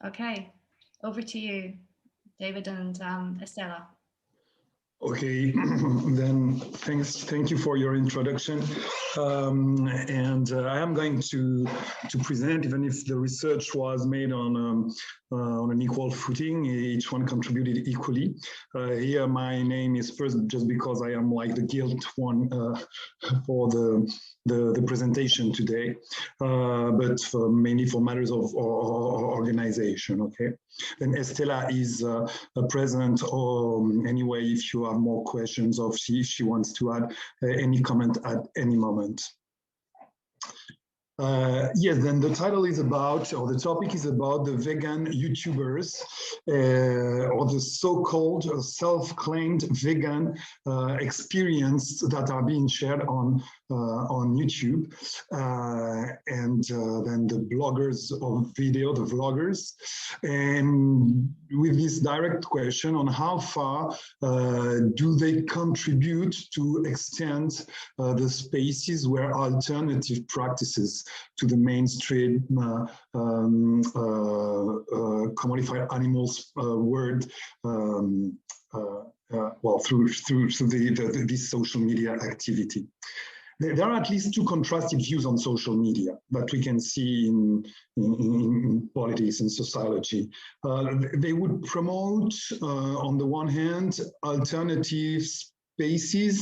Okay, over to you, David and Estela. Okay, then thank you for your introduction. I am going to present, even if the research was made on an equal footing, each one contributed equally. Here, my name is first just because I am like the guilt one for the presentation today, but mainly for matters of organization. Okay, and Estela is present anyway if you have more questions or if she wants to add any comment at any moment. Yes, then the title is about, or the topic is about the vegan YouTubers, or the so-called self-claimed vegan experience that are being shared on YouTube, and then the bloggers of video, the vloggers, and with this direct question on how far do they contribute to extend the spaces where alternative practices to the mainstream commodified animals world, well, through this social media activity. There are at least two contrasted views on social media that we can see in politics and sociology. They would promote, on the one hand, alternatives spaces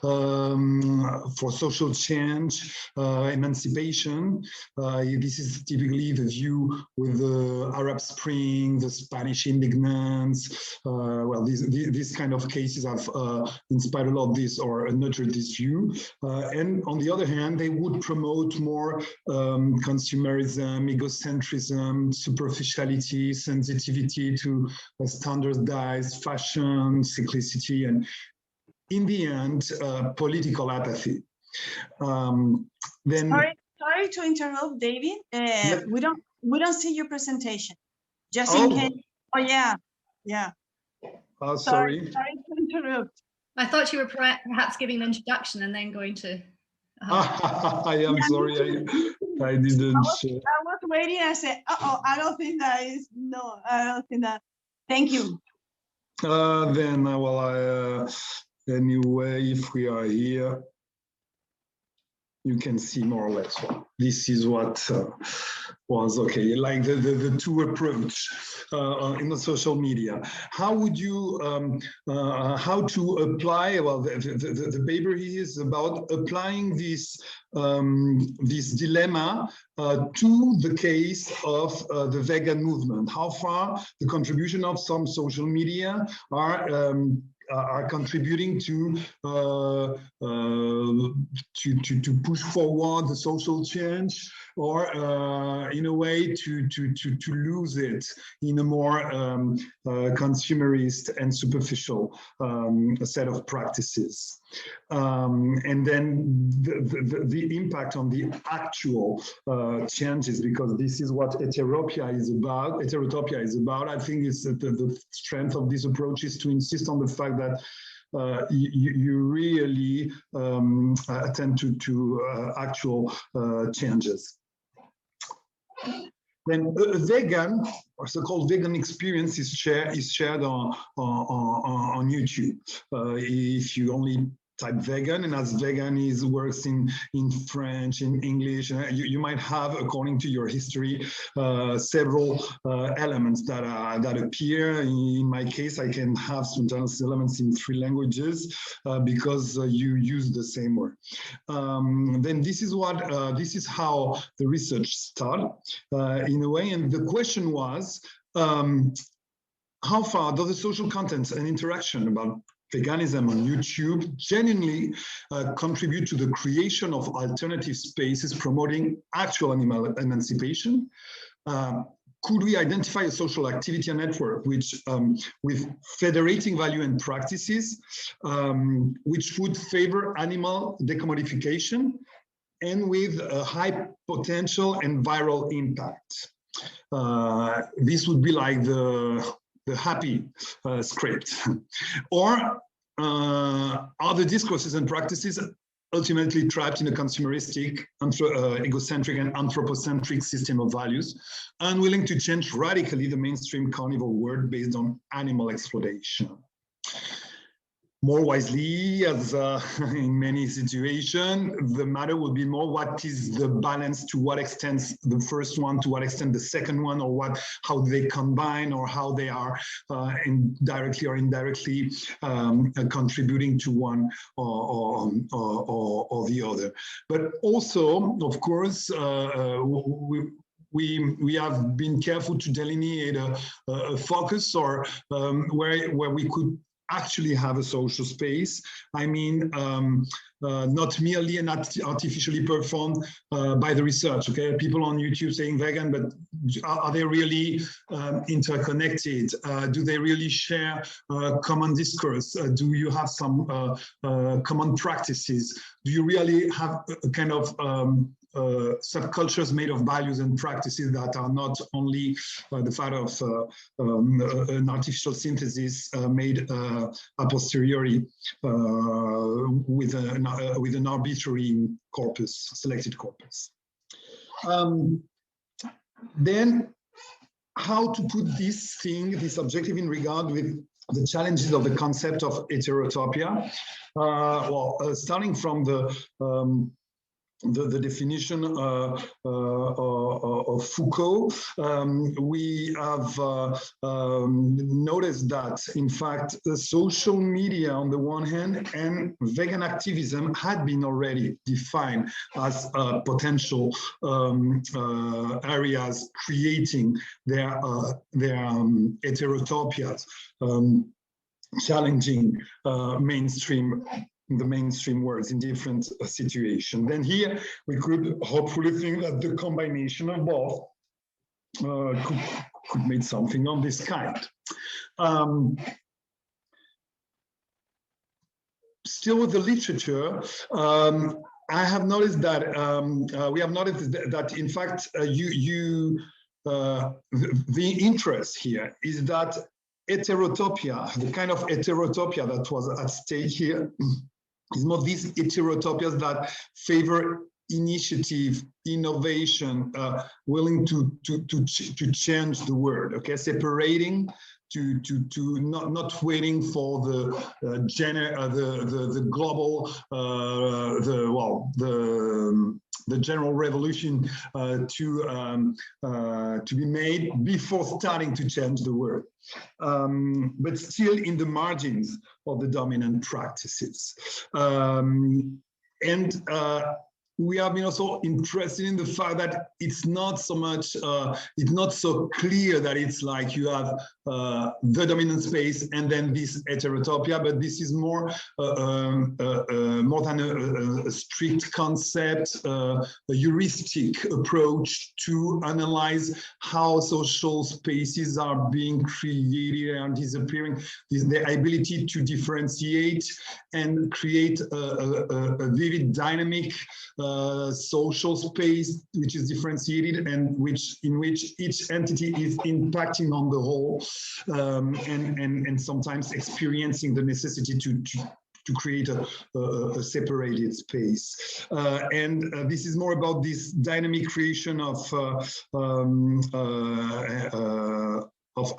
for social change, emancipation. This is typically the view with the Arab Spring, the Spanish indignance. Well, these kind of cases have inspired a lot of this or nurtured this view. And on the other hand, they would promote more consumerism, egocentrism, superficiality, sensitivity to standardized fashion, cyclicity, and in the end, political apathy. Then sorry to interrupt, David. Yes. We don't see your presentation. Just in case. Oh yeah. Oh, sorry. Sorry to interrupt. I thought you were perhaps giving an introduction and then going to. I am sorry. I didn't. I was waiting. I said, I don't think that is. No, I don't think that. Thank you. Then, well, anyway, if we are here, you can see more or less. Well, this is what was okay. Like the two approach in the social media. How would you how to apply? Well, the paper here is about applying this this dilemma to the case of the vegan movement. How far the contribution of some social media are contributing to push forward the social change, or in a way to lose it in a more consumerist and superficial set of practices. And then the impact on the actual changes, because this is what Heterotopia is about. I think it's the strength of this approach is to insist on the fact that you really attend to actual changes. Then a vegan, or so-called vegan experience, is shared on YouTube. If you only type vegan, and as vegan works in French, in English, you might have, according to your history, several elements that appear. In my case, I can have sometimes elements in 3 languages because you use the same word. Then this is how the research started in a way, and the question was, how far does the social content and interaction about veganism on YouTube genuinely contribute to the creation of alternative spaces promoting actual animal emancipation? Could we identify a social activity and network which, with federating value and practices, which would favor animal decommodification and with a high potential and viral impact? This would be like the happy script. Or are the discourses and practices ultimately trapped in a consumeristic, egocentric and anthropocentric system of values, unwilling to change radically the mainstream carnivore world based on animal exploitation. More wisely, as in many situations, the matter will be more what is the balance, to what extent the first one, to what extent the second one, or how they combine, or how they are directly or indirectly contributing to one or the other. But also, of course, we have been careful to delineate a focus, or where we could actually have a social space. I mean, not merely and not artificially performed by the research, okay? People on YouTube saying vegan, but are they really interconnected? Do they really share common discourse? Do you have some common practices? Do you really have a kind of subcultures made of values and practices that are not only the fact of an artificial synthesis made a posteriori with an arbitrary corpus, selected corpus. Then, how to put this objective in regard with the challenges of the concept of heterotopia? Starting from the definition of Foucault, we have noticed that, in fact, the social media on the one hand and vegan activism had been already defined as potential areas creating their heterotopias, challenging the mainstream words in different situations. Then here we could hopefully think that the combination of both could make something of this kind. Still with the literature, I have noticed that we have noticed that in fact the interest here is that heterotopia, the kind of heterotopia that was at stake here, is more these heterotopias that favor initiative, innovation, willing to change the world. Okay, separating, to not waiting for the global the general revolution to be made before starting to change the world, but still in the margins of the dominant practices. We have been also interested in the fact that it's not so much, it's not so clear that it's like you have the dominant space and then this heterotopia, but this is more more than a strict concept, a heuristic approach to analyze how social spaces are being created and disappearing, the ability to differentiate and create a vivid, dynamic social space which is differentiated and in which each entity is impacting on the whole, and sometimes experiencing the necessity to create a separated space. This is more about this dynamic creation of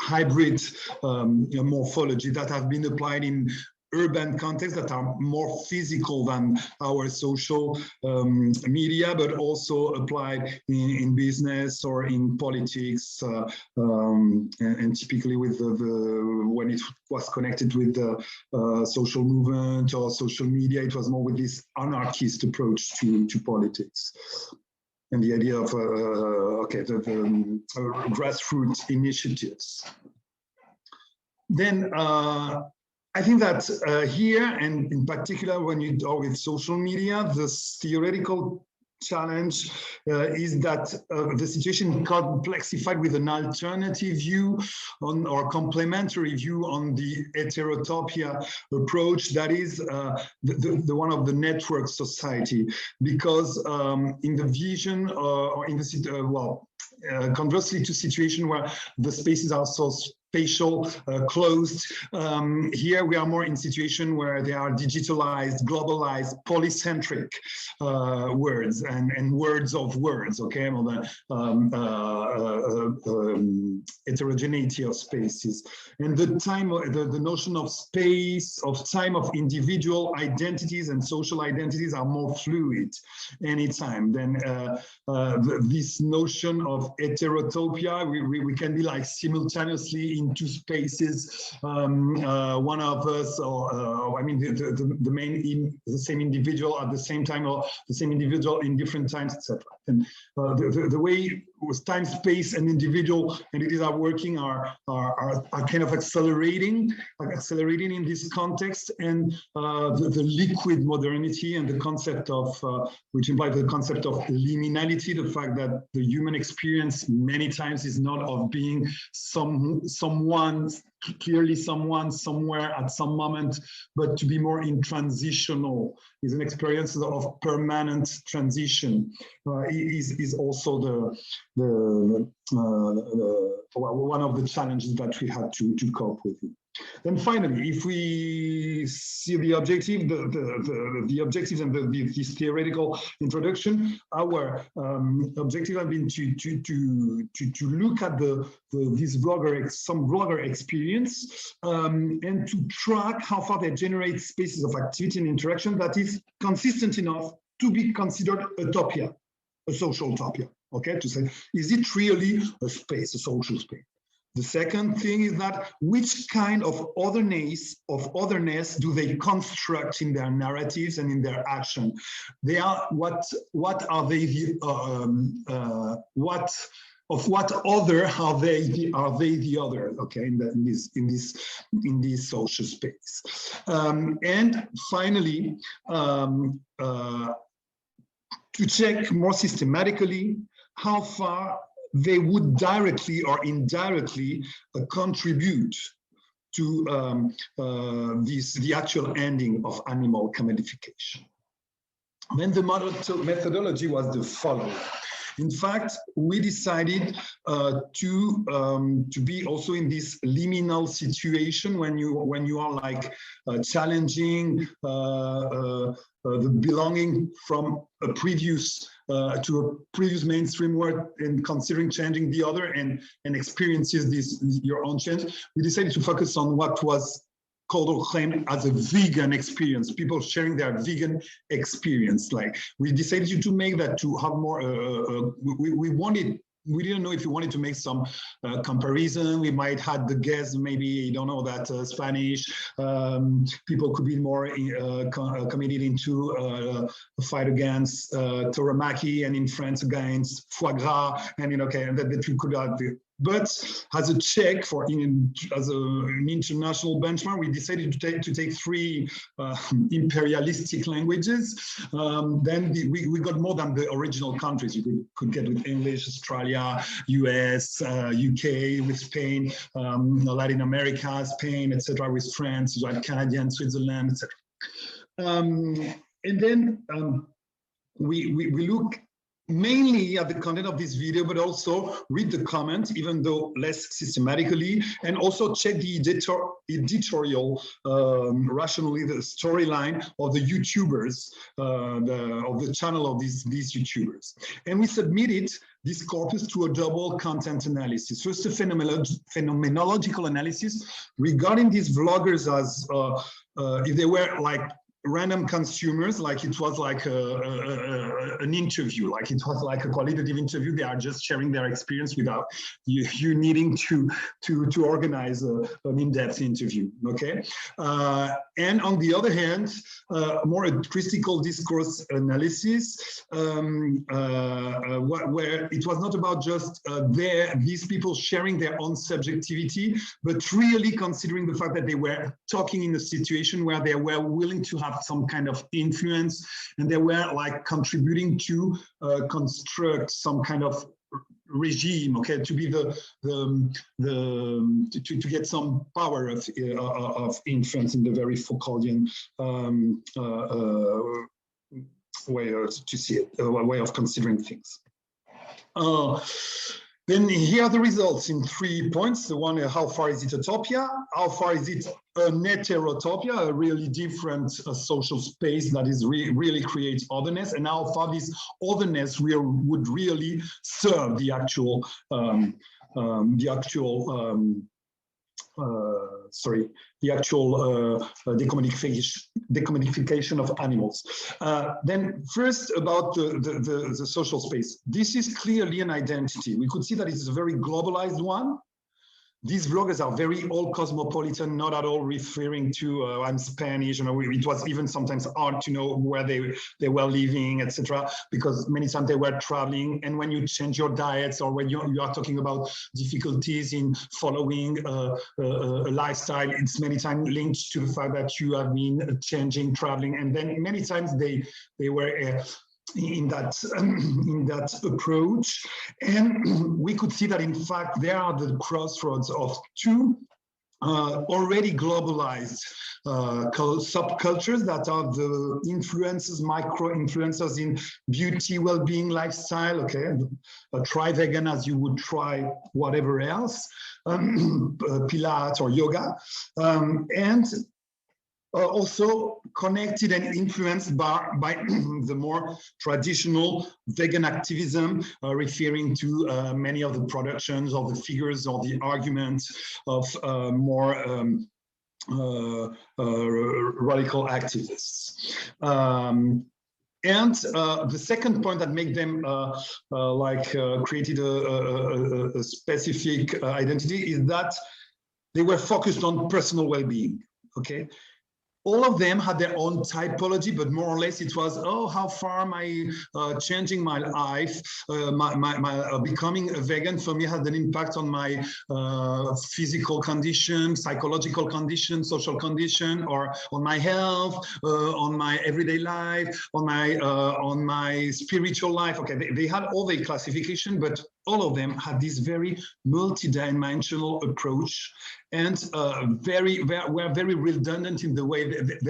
hybrid morphology that have been applied in urban contexts that are more physical than our social media, but also applied in business or in politics, and typically with when it was connected with the social movement or social media, it was more with this anarchist approach to politics. And the idea of the grassroots initiatives. Then I think that here, and in particular when you deal with social media, the theoretical challenge is that the situation complexified with an alternative view on, or complementary view on the heterotopia approach, that is the one of the network society, because in the vision or in the conversely to situation where the spaces are so spatial, closed. Here we are more in situation where they are digitalized, globalized, polycentric words and words of words, okay? Well, heterogeneity of spaces. And the time, the notion of space, of time, of individual identities and social identities are more fluid anytime. Then this notion of heterotopia, we can be like simultaneously in two spaces, one of us, or I mean, the same individual at the same time, or the same individual in different times, etc. And the way time, space, and individual entities are working are kind of accelerating in this context, and the liquid modernity and the concept of which implies the concept of liminality, the fact that the human experience many times is not of being someone, clearly someone somewhere at some moment, but to be more in transitional, is an experience of permanent transition, is also one of the challenges that we had to cope with. Then finally, if we see the objective, the objectives and this theoretical introduction, our objective has been to look at some blogger experience and to track how far they generate spaces of activity and interaction that is consistent enough to be considered a topia, a social topia. Okay, to say, is it really a space, a social space? The second thing is that which kind of otherness do they construct in their narratives and in their action? They are what are they what other are they the other? Okay, in this social space. And finally, to check more systematically how far they would directly or indirectly contribute to the actual ending of animal commodification. Then the methodology was the following. In fact, we decided to be also in this liminal situation when you are like challenging the belonging from a previous to a previous mainstream work and considering changing the other and experiences your own change. We decided to focus on what was called or claimed as a vegan experience, people sharing their vegan experience. Like we decided to make that, to have more, we didn't know if we wanted to make some comparison. We might have the guess, maybe, you don't know, that Spanish people could be more committed into a fight against tauromachy, and in France against foie gras, and okay, and that we could have. But as a check as an international benchmark, we decided to take three imperialistic languages. Then we got more than the original countries. You could get with English, Australia, US, UK, with Spain, Latin America, Spain, etc., with France, you had Canada, Switzerland, etc. And then we look mainly at the content of this video, but also read the comments, even though less systematically, and also check the editorial, rationally, the storyline of the YouTubers, of the channel of these YouTubers. And we submitted this corpus to a double content analysis. First, a phenomenological analysis regarding these vloggers as if they were like random consumers, like it was like an interview, like it was like a qualitative interview. They are just sharing their experience without you needing to organize an in-depth interview. Okay, and on the other hand, more a critical discourse analysis, where it was not about just these people sharing their own subjectivity, but really considering the fact that they were talking in a situation where they were willing to have some kind of influence, and they were like contributing to construct some kind of regime, okay, to be to get some power of influence in the very Foucauldian way to see it, a way of considering things. Then here are the results in 3 points. The one, how far is it a topia? How far is it a heterotopia, a really different social space that is really creates otherness, and how far this otherness would really serve the actual decommodification of animals. Then first about the social space. This is clearly an identity. We could see that it's a very globalized one. These bloggers are very all cosmopolitan, not at all referring to I'm Spanish. You know, it was even sometimes hard to know where they were living, etc. Because many times they were traveling. And when you change your diets, or when you are talking about difficulties in following a lifestyle, it's many times linked to the fact that you have been changing, traveling, and then many times they were. In that approach, and we could see that in fact there are the crossroads of two already globalized subcultures that are the influencers, micro-influencers in beauty, well-being, lifestyle, okay? Try vegan as you would try whatever else, Pilates or yoga, and also connected and influenced by the more traditional vegan activism, referring to many of the productions or the figures or the arguments of more radical activists. And the second point that made them created a specific identity is that they were focused on personal well-being, okay? All of them had their own typology, but more or less it was, oh, how far am I changing my life? My becoming a vegan for me had an impact on my physical condition, psychological condition, social condition, or on my health, on my everyday life, on my spiritual life. Okay, they had all the classification, but all of them had this very multi-dimensional approach, and were very redundant in the way that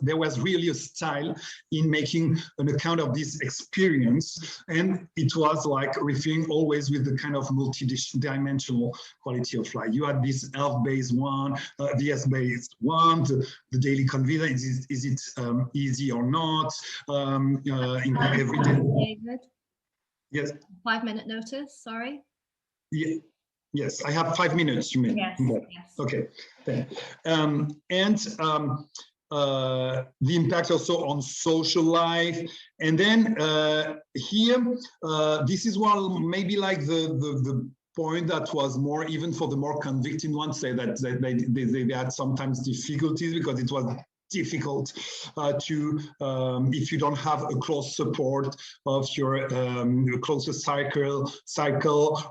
there was really a style in making an account of this experience, and it was like referring always with the kind of multi-dimensional quality of life. You had this health-based one, Díaz-based one, the daily convenience, is it easy or not, in every day. David? Yes. 5-minute notice, sorry. Yeah. Yes, I have 5 minutes, you mean? Yes, yes. Okay, the impact also on social life. And then here, this is one maybe like the point that was more, even for the more convicted ones, say that they had sometimes difficulties because it was difficult to, if you don't have a close support of your closest cycle,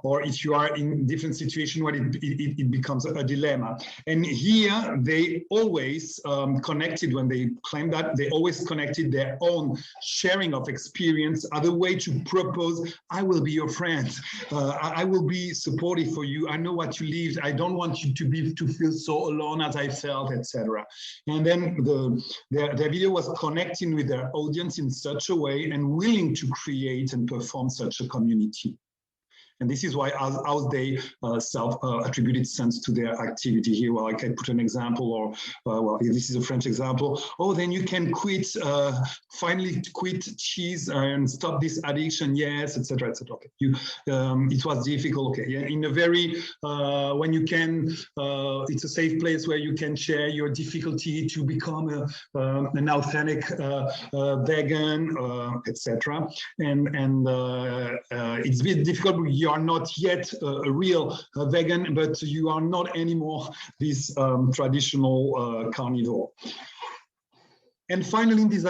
or if you are in different situation where it becomes a dilemma. And here they always connected, when they claim that, they always connected their own sharing of experience as a way to propose, I will be your friend, I will be supportive for you, I know what you lived, I don't want you to feel so alone as I felt, etc. And then their video was connecting with their audience in such a way and willing to create and perform such a community. And this is why how they self-attributed sense to their activity here. Well, I can put an example, or well, this is a French example. Oh, then you can quit, finally quit cheese and stop this addiction. Yes, etc., etc. Okay, it was difficult. Okay, yeah, in a very when you can, it's a safe place where you can share your difficulty to become an authentic vegan, etc. And it's a bit difficult. You are not yet a real vegan, but you are not anymore this traditional carnivore. And finally, in this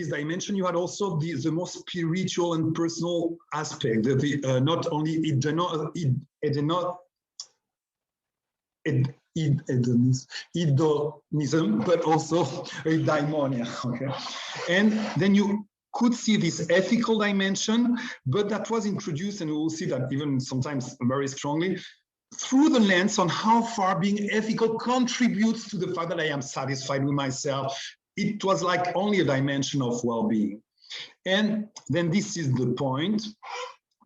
dimension, you had also the more spiritual and personal aspect. Not only hedonism, but also eudaimonia. Okay, and then you could see this ethical dimension, but that was introduced, and we will see that even sometimes very strongly, through the lens on how far being ethical contributes to the fact that I am satisfied with myself. It was like only a dimension of well-being. And then this is the point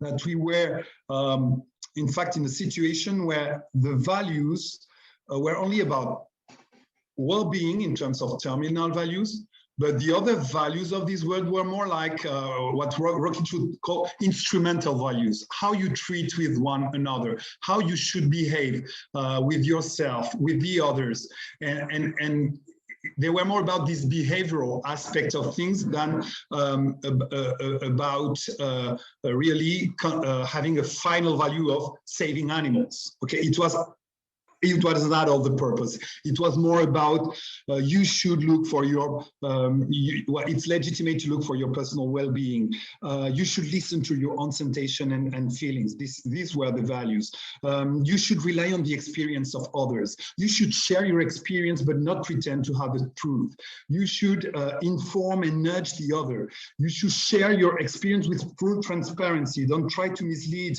that we were in fact, in a situation where the values were only about well-being in terms of terminal values, but the other values of this world were more like what Rocky would call instrumental values, how you treat with one another, how you should behave with yourself, with the others. And they were more about this behavioral aspect of things than about really having a final value of saving animals. Okay, it was not all the purpose. It was more about you should look for your, it's legitimate to look for your personal well-being. You should listen to your own sensation and feelings. These were the values. You should rely on the experience of others. You should share your experience, but not pretend to have the truth. You should inform and nudge the other. You should share your experience with full transparency. Don't try to mislead,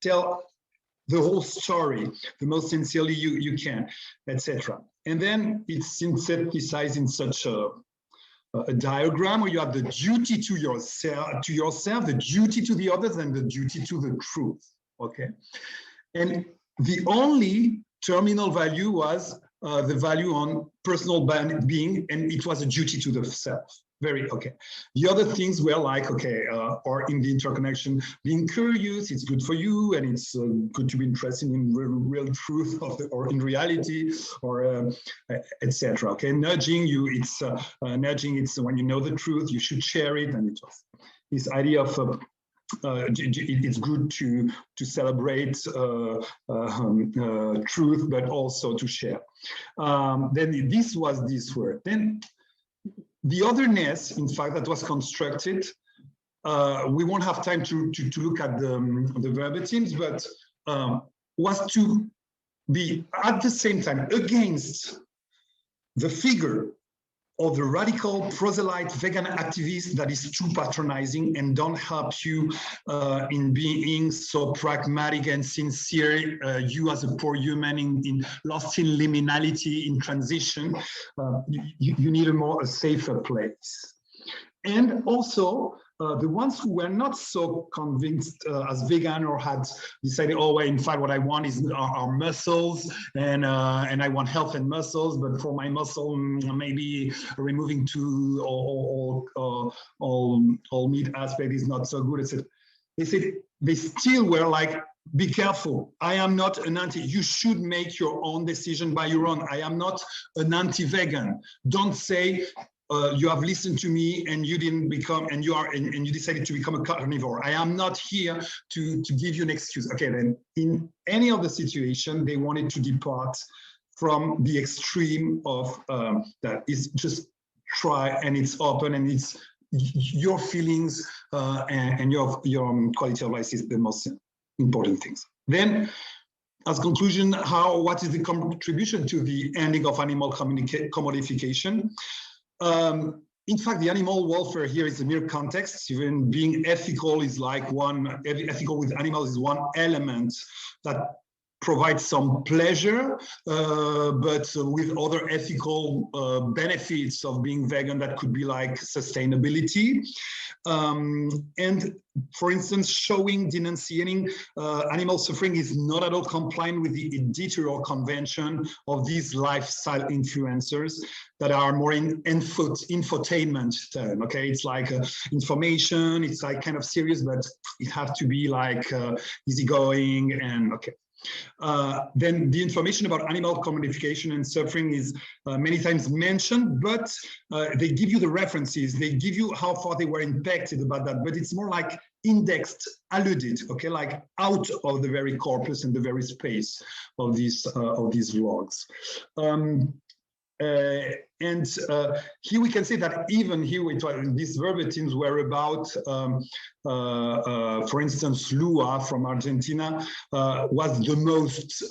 tell the whole story the most sincerely you can, etc. And then it's synthesized in such a diagram where you have the duty to yourself, the duty to the others, and the duty to the truth. Okay, and the only terminal value was the value on personal being, and it was a duty to the self. Very okay. The other things were like, okay, or in the interconnection, being curious, it's good for you, and it's good to be interested in real truth of or in reality, or etc. Okay, nudging you, it's nudging. It's when you know the truth, you should share it, and it was this idea of. It's good to celebrate truth, but also to share. Then this was this word. Then the otherness, in fact, that was constructed. We won't have time to look at the verbatims, but was to be at the same time against the figure of the radical proselyte vegan activist that is too patronizing and don't help you in being so pragmatic and sincere, you as a poor human lost in liminality, in transition. You need a safer place. And also, the ones who were not so convinced as vegan or had decided, oh, well, in fact, what I want is our muscles, and I want health and muscles, but for my muscle, maybe removing all meat aspect is not so good. They said they still were like, be careful. I am not an anti. You should make your own decision by your own. I am not an anti-vegan. Don't say. You have listened to me and you didn't become, and you decided to become a carnivore. I am not here to give you an excuse. Okay, then in any other situation, they wanted to depart from the extreme of that is just try, and it's open, and it's your feelings and your quality of life is the most important things. Then, as conclusion, what is the contribution to the ending of animal commodification? In fact, the animal welfare here is a mere context. Even being ethical is like ethical with animals is one element that provides some pleasure, but with other ethical benefits of being vegan that could be like sustainability. And for instance, showing, denunciating animal suffering is not at all compliant with the editorial convention of these lifestyle influencers that are more in infotainment term. Okay, it's like information, it's like kind of serious, but it has to be like easygoing and okay. Then the information about animal commodification and suffering is many times mentioned, but they give you the references, they give you how far they were impacted about that, but it's more like indexed, alluded, okay, like out of the very corpus and the very space of these logs. And here we can say that even here, these verbatims were about, for instance, Lua from Argentina was the most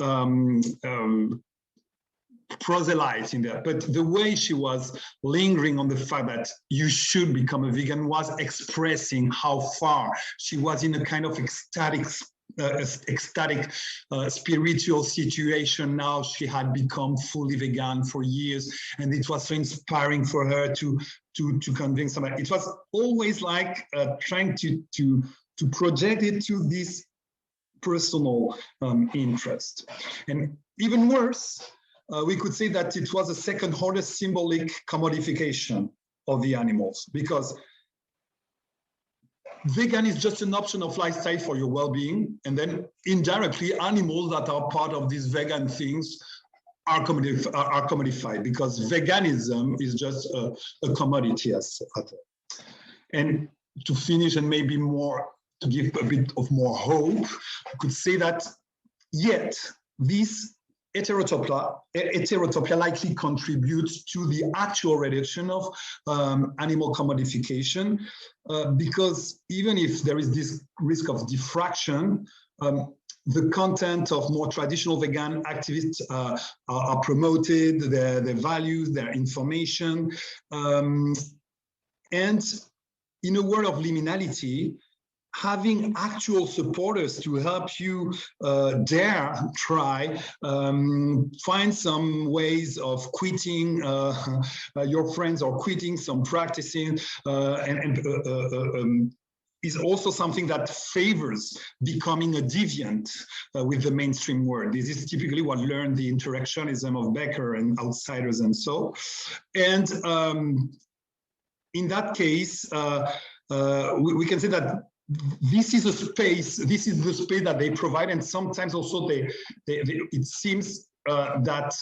proselyte in there, but the way she was lingering on the fact that you should become a vegan was expressing how far she was in a kind of ecstatic spiritual situation. Now she had become fully vegan for years, and it was so inspiring for her to convince somebody. It was always like trying to project it to this personal interest. And even worse, we could say that it was a second-order symbolic commodification of the animals, because vegan is just an option of lifestyle for your well-being, and then indirectly animals that are part of these vegan things are commodified, because veganism is just a commodity as other. And to finish, and maybe more to give a bit of more hope, I could say that yet this heterotopia likely contributes to the actual reduction of animal commodification, because even if there is this risk of diffraction, the content of more traditional vegan activists are promoted, their values, their information, and in a world of liminality, having actual supporters to help you dare try, find some ways of quitting your friends or quitting some practicing, is also something that favors becoming a deviant with the mainstream world. This is typically what learned the interactionism of Becker and outsiders and so. And in that case, we can say that this is a space, this is the space that they provide, and sometimes also it seems that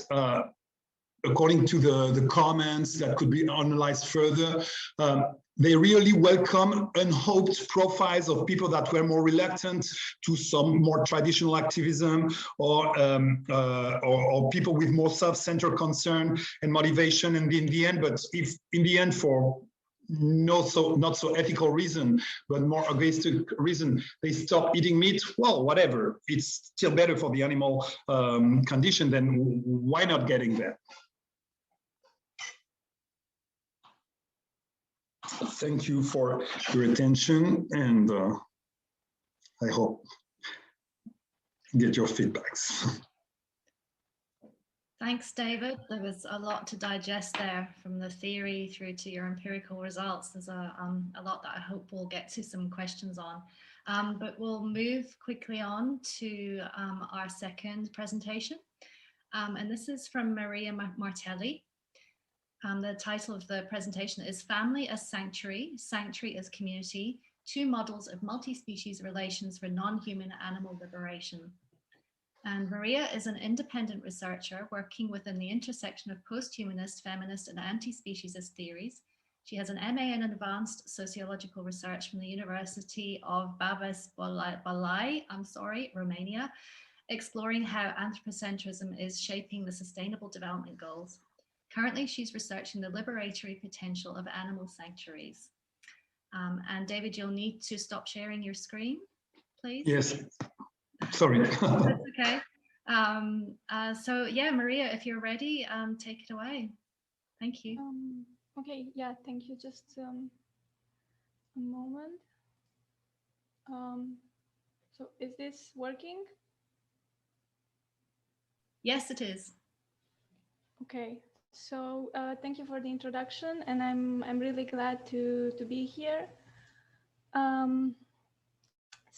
according to the comments that could be analyzed further, they really welcome unhoped profiles of people that were more reluctant to some more traditional activism, or people with more self-centered concern and motivation. And in the end, but if in the end for not so ethical reason, but more egoistic reason, they stop eating meat, well, whatever, it's still better for the animal condition, then why not getting there? Thank you for your attention, and I hope get your feedbacks. Thanks, David. There was a lot to digest there, from the theory through to your empirical results. There's a lot that I hope we'll get to some questions on. But we'll move quickly on to our second presentation. And this is from Maria Martelli. The title of the presentation is Family as Sanctuary, Sanctuary as Community, Two Models of Multi-Species Relations for Non-Human Animal Liberation. And Maria is an independent researcher working within the intersection of post-humanist, feminist, and anti-speciesist theories. She has an MA in Advanced Sociological Research from the University of Balai, Romania, exploring how anthropocentrism is shaping the Sustainable Development Goals. Currently, she's researching the liberatory potential of animal sanctuaries. And David, you'll need to stop sharing your screen, please. Yes. Sorry. That's okay. So yeah, Maria, if you're ready, take it away. Thank you. Okay, yeah, thank you. Just a moment. So is this working? Yes, it is. Okay, so thank you for the introduction, and I'm really glad to be here.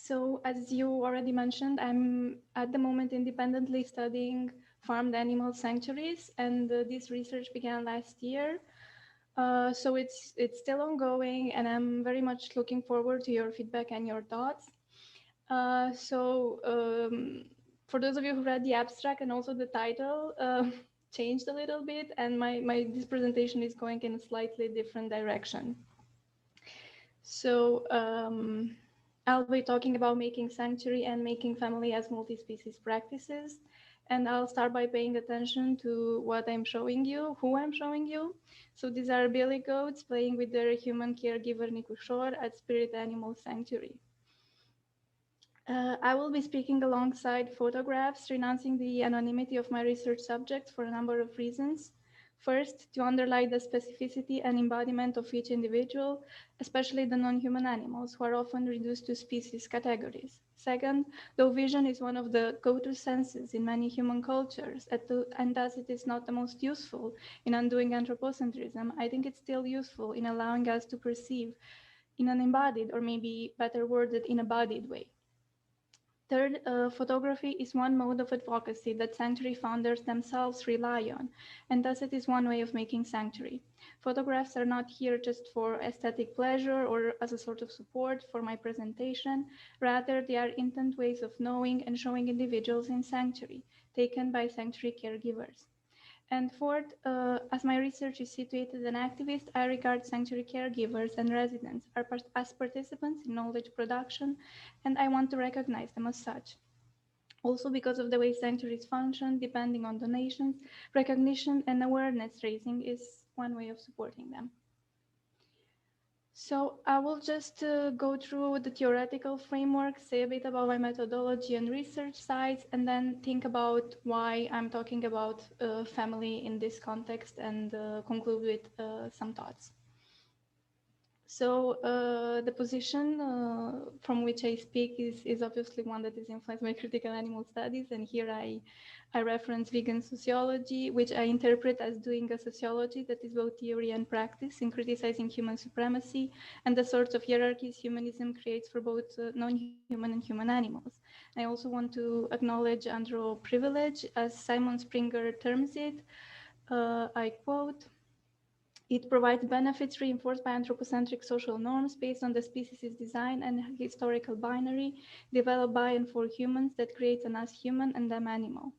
So as you already mentioned, I'm at the moment independently studying farmed animal sanctuaries, and this research began last year. So it's still ongoing, and I'm very much looking forward to your feedback and your thoughts. For those of you who read the abstract and also the title, changed a little bit, and this presentation is going in a slightly different direction. So I'll be talking about making sanctuary and making family as multi-species practices. And I'll start by paying attention to what I'm showing you, who I'm showing you. So these are billy goats playing with their human caregiver Nikushor at Spirit Animal Sanctuary. I will be speaking alongside photographs, renouncing the anonymity of my research subjects for a number of reasons. First, to underline the specificity and embodiment of each individual, especially the non-human animals, who are often reduced to species categories. Second, though vision is one of the go-to senses in many human cultures, and thus it is not the most useful in undoing anthropocentrism, I think it's still useful in allowing us to perceive in an embodied, or maybe better worded, in a bodied way. Third, photography is one mode of advocacy that sanctuary founders themselves rely on, and thus it is one way of making sanctuary. Photographs are not here just for aesthetic pleasure or as a sort of support for my presentation. Rather, they are intent ways of knowing and showing individuals in sanctuary, taken by sanctuary caregivers. And fourth, as my research is situated and activist, I regard sanctuary caregivers and residents as participants in knowledge production, and I want to recognize them as such. Also, because of the way sanctuaries function, depending on donations, recognition and awareness raising is one way of supporting them. So I will just go through the theoretical framework, say a bit about my methodology and research sites, and then think about why I'm talking about family in this context and conclude with some thoughts. So the position from which I speak is obviously one that is influenced by critical animal studies, and here I reference vegan sociology, which I interpret as doing a sociology that is both theory and practice in criticizing human supremacy and the sorts of hierarchies humanism creates for both non-human and human animals. I also want to acknowledge androprivilege, as Simon Springer terms it. I quote, "It provides benefits reinforced by anthropocentric social norms based on the species' design and historical binary developed by and for humans that creates an us human and them animal."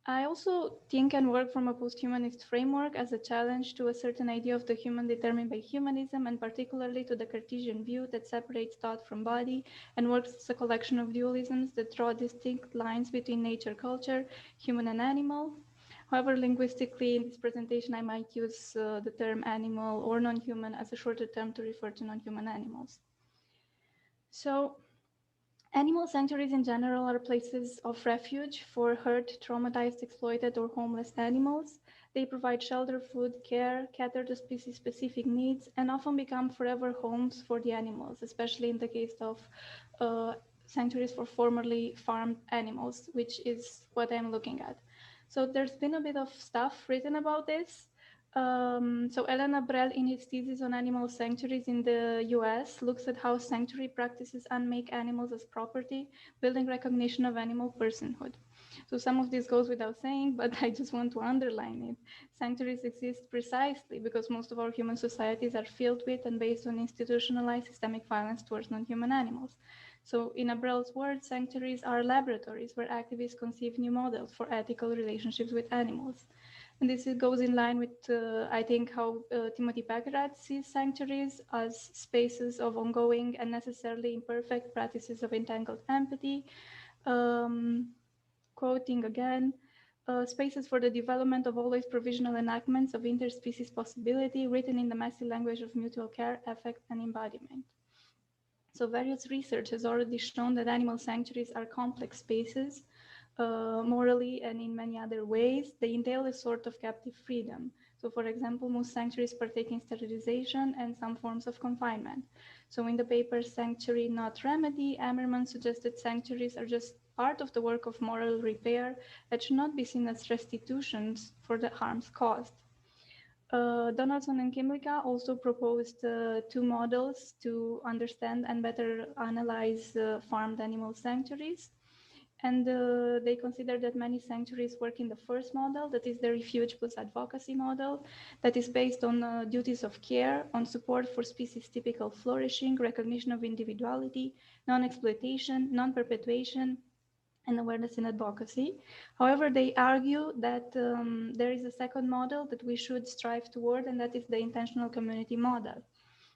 I also think and work from a post-humanist framework as a challenge to a certain idea of the human determined by humanism, and particularly to the Cartesian view that separates thought from body and works as a collection of dualisms that draw distinct lines between nature, culture, human and animal. However, linguistically, in this presentation, I might use the term animal or non-human as a shorter term to refer to non-human animals. So, animal sanctuaries in general are places of refuge for hurt, traumatized, exploited, or homeless animals. They provide shelter, food, care, cater to species-specific needs, and often become forever homes for the animals, especially in the case of sanctuaries for formerly farmed animals, which is what I'm looking at. So there's been a bit of stuff written about this. So Elena Brell, in his thesis on animal sanctuaries in the US, looks at how sanctuary practices unmake animals as property, building recognition of animal personhood. So some of this goes without saying, but I just want to underline it. Sanctuaries exist precisely because most of our human societies are filled with and based on institutionalized systemic violence towards non-human animals. So in Brell's words, sanctuaries are laboratories where activists conceive new models for ethical relationships with animals. And this goes in line with, I think, how Timothy Packard sees sanctuaries as spaces of ongoing and necessarily imperfect practices of entangled empathy. Quoting again, spaces for the development of always provisional enactments of interspecies possibility written in the messy language of mutual care, affect, and embodiment. So various research has already shown that animal sanctuaries are complex spaces, morally and in many other ways. They entail a sort of captive freedom. So for example, most sanctuaries partake in sterilization and some forms of confinement. So in the paper Sanctuary Not Remedy, Ammerman suggested sanctuaries are just part of the work of moral repair that should not be seen as restitutions for the harms caused. Donaldson and Kimlicka also proposed two models to understand and better analyze farmed animal sanctuaries. And they consider that many sanctuaries work in the first model, that is the refuge plus advocacy model, that is based on duties of care, on support for species typical flourishing, recognition of individuality, non-exploitation, non-perpetuation, and awareness and advocacy. However, they argue that there is a second model that we should strive toward, and that is the intentional community model,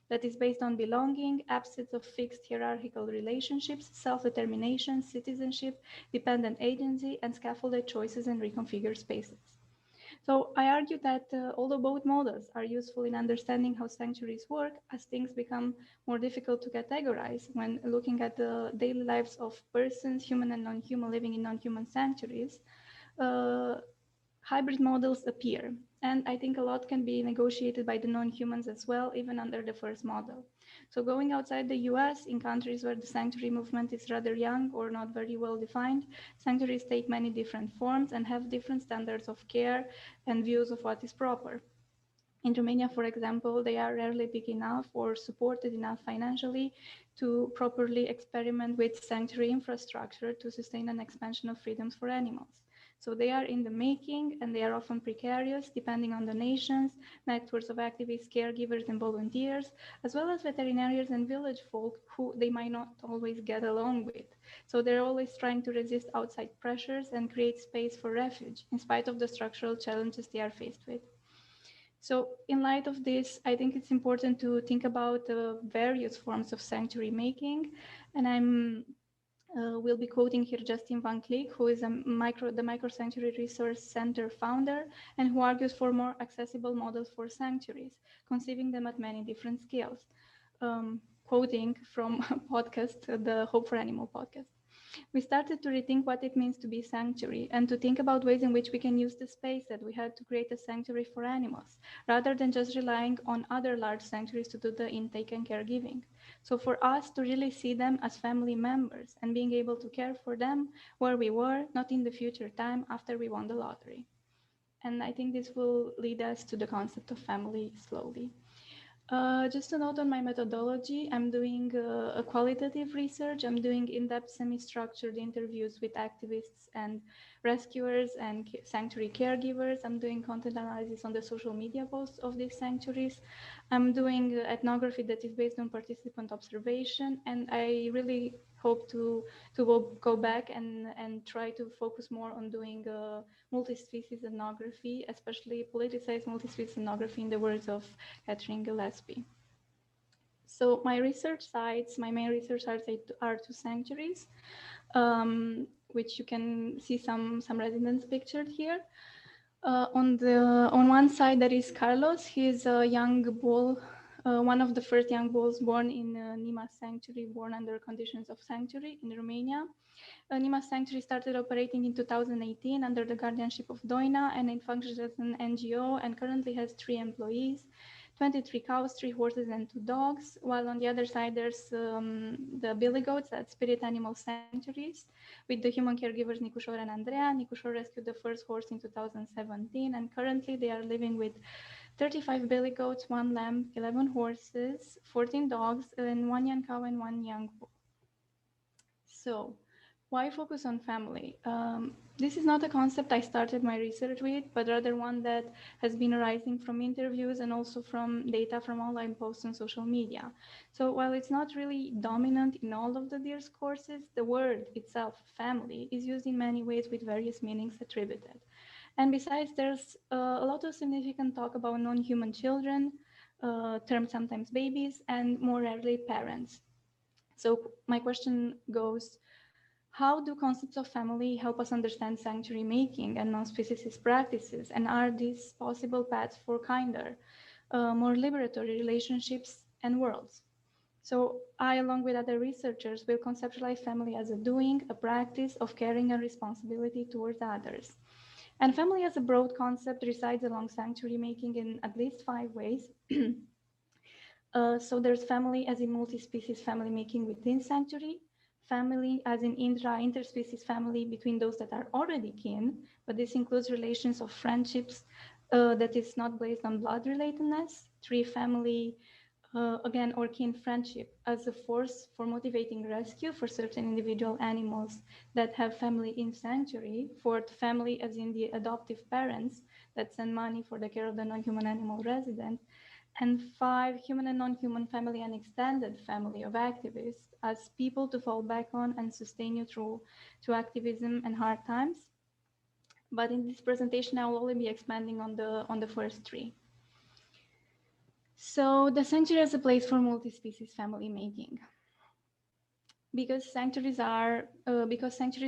that is based on belonging, absence of fixed hierarchical relationships, self-determination, citizenship, dependent agency, and scaffolded choices and reconfigured spaces. So I argue that although both models are useful in understanding how sanctuaries work, as things become more difficult to categorize when looking at the daily lives of persons, human and non-human, living in non-human sanctuaries, hybrid models appear. And I think a lot can be negotiated by the non-humans as well, even under the first model. So going outside the US, in countries where the sanctuary movement is rather young or not very well defined, sanctuaries take many different forms and have different standards of care and views of what is proper. In Romania, for example, they are rarely big enough or supported enough financially to properly experiment with sanctuary infrastructure to sustain an expansion of freedoms for animals. So they are in the making, and they are often precarious, depending on donations, networks of activists, caregivers, and volunteers, as well as veterinarians and village folk who they might not always get along with. So they're always trying to resist outside pressures and create space for refuge, in spite of the structural challenges they are faced with. So in light of this, I think it's important to think about the various forms of sanctuary making, and we'll be quoting here Justin Van Cleek, who is the Micro Sanctuary Resource Center founder, and who argues for more accessible models for sanctuaries, conceiving them at many different scales. Quoting from a podcast, the Hope for Animal podcast. We started to rethink what it means to be sanctuary and to think about ways in which we can use the space that we had to create a sanctuary for animals, rather than just relying on other large sanctuaries to do the intake and caregiving. So for us to really see them as family members and being able to care for them where we were, not in the future time after we won the lottery. And I think this will lead us to the concept of family slowly. Just a note on my methodology, I'm doing a qualitative research. I'm doing in-depth semi-structured interviews with activists and rescuers and sanctuary caregivers. I'm doing content analysis on the social media posts of these sanctuaries. I'm doing ethnography that is based on participant observation, and I really hope to go back and try to focus more on doing multi-species ethnography, especially politicized multi-species ethnography, in the words of Catherine Gillespie. So my research sites, my main research sites are two sanctuaries, which you can see some residents pictured here. On one side, there is Carlos. He is a young bull, one of the first young bulls born in Nima Sanctuary, born under conditions of sanctuary in Romania. Nima Sanctuary started operating in 2018 under the guardianship of Doina, and it functions as an NGO and currently has 3 employees, 23 cows, 3 horses, and 2 dogs. While on the other side, there's the billy goats at Spirit Animal Sanctuaries with the human caregivers Nicușor and Andrea. Nicușor rescued the first horse in 2017, and currently they are living with 35 billy goats, 1 lamb, 11 horses, 14 dogs, and 1 young cow and 1 young bull. So, why focus on family? This is not a concept I started my research with, but rather one that has been arising from interviews and also from data from online posts on social media. So while it's not really dominant in all of the DEARS courses, the word itself, family, is used in many ways with various meanings attributed. And besides, there's a lot of significant talk about non-human children, termed sometimes babies, and more rarely parents. So my question goes, how do concepts of family help us understand sanctuary making and non-speciesist practices? And are these possible paths for kinder, more liberatory relationships and worlds? So I, along with other researchers, will conceptualize family as a doing, a practice of caring and responsibility towards others. And family as a broad concept resides along sanctuary making in at least 5 ways. So there's family as in multi-species family making within sanctuary, family as in interspecies family between those that are already kin, but this includes relations of friendships that is not based on blood relatedness. 3, family, again, or kin friendship as a force for motivating rescue for certain individual animals that have family in sanctuary. 4, family as in the adoptive parents that send money for the care of the non-human animal resident. And 5, human and non-human family and extended family of activists as people to fall back on and sustain you through activism and hard times. But in this presentation, I will only be expanding on the first 3. So the sanctuary as a place for multi-species family making. Because sanctuaries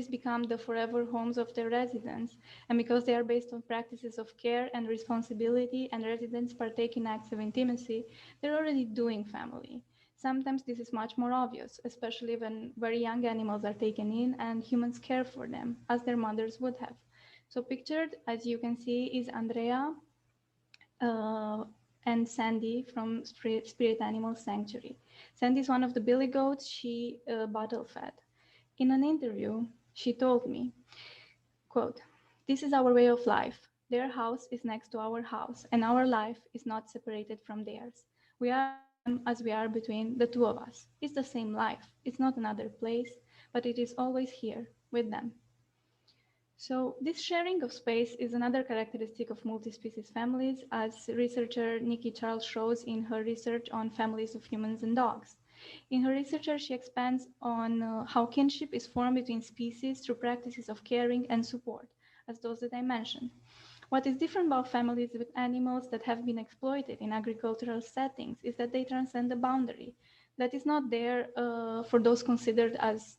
become the forever homes of their residents, and because they are based on practices of care and responsibility, and residents partake in acts of intimacy, they're already doing family. Sometimes this is much more obvious, especially when very young animals are taken in and humans care for them, as their mothers would have. So pictured, as you can see, is Andrea and Sandy from Spirit Animal Sanctuary. Sandy is one of the billy goats she bottle fed. In an interview, she told me, quote, "This is our way of life. Their house is next to our house, and our life is not separated from theirs. We are as we are between the two of us. It's the same life. It's not another place, but it is always here with them. So this sharing of space is another characteristic of multi-species families, as researcher Nikki Charles shows in her research on families of humans and dogs. In her research, she expands on how kinship is formed between species through practices of caring and support, as those that I mentioned. What is different about families with animals that have been exploited in agricultural settings is that they transcend the boundary that is not there for those considered as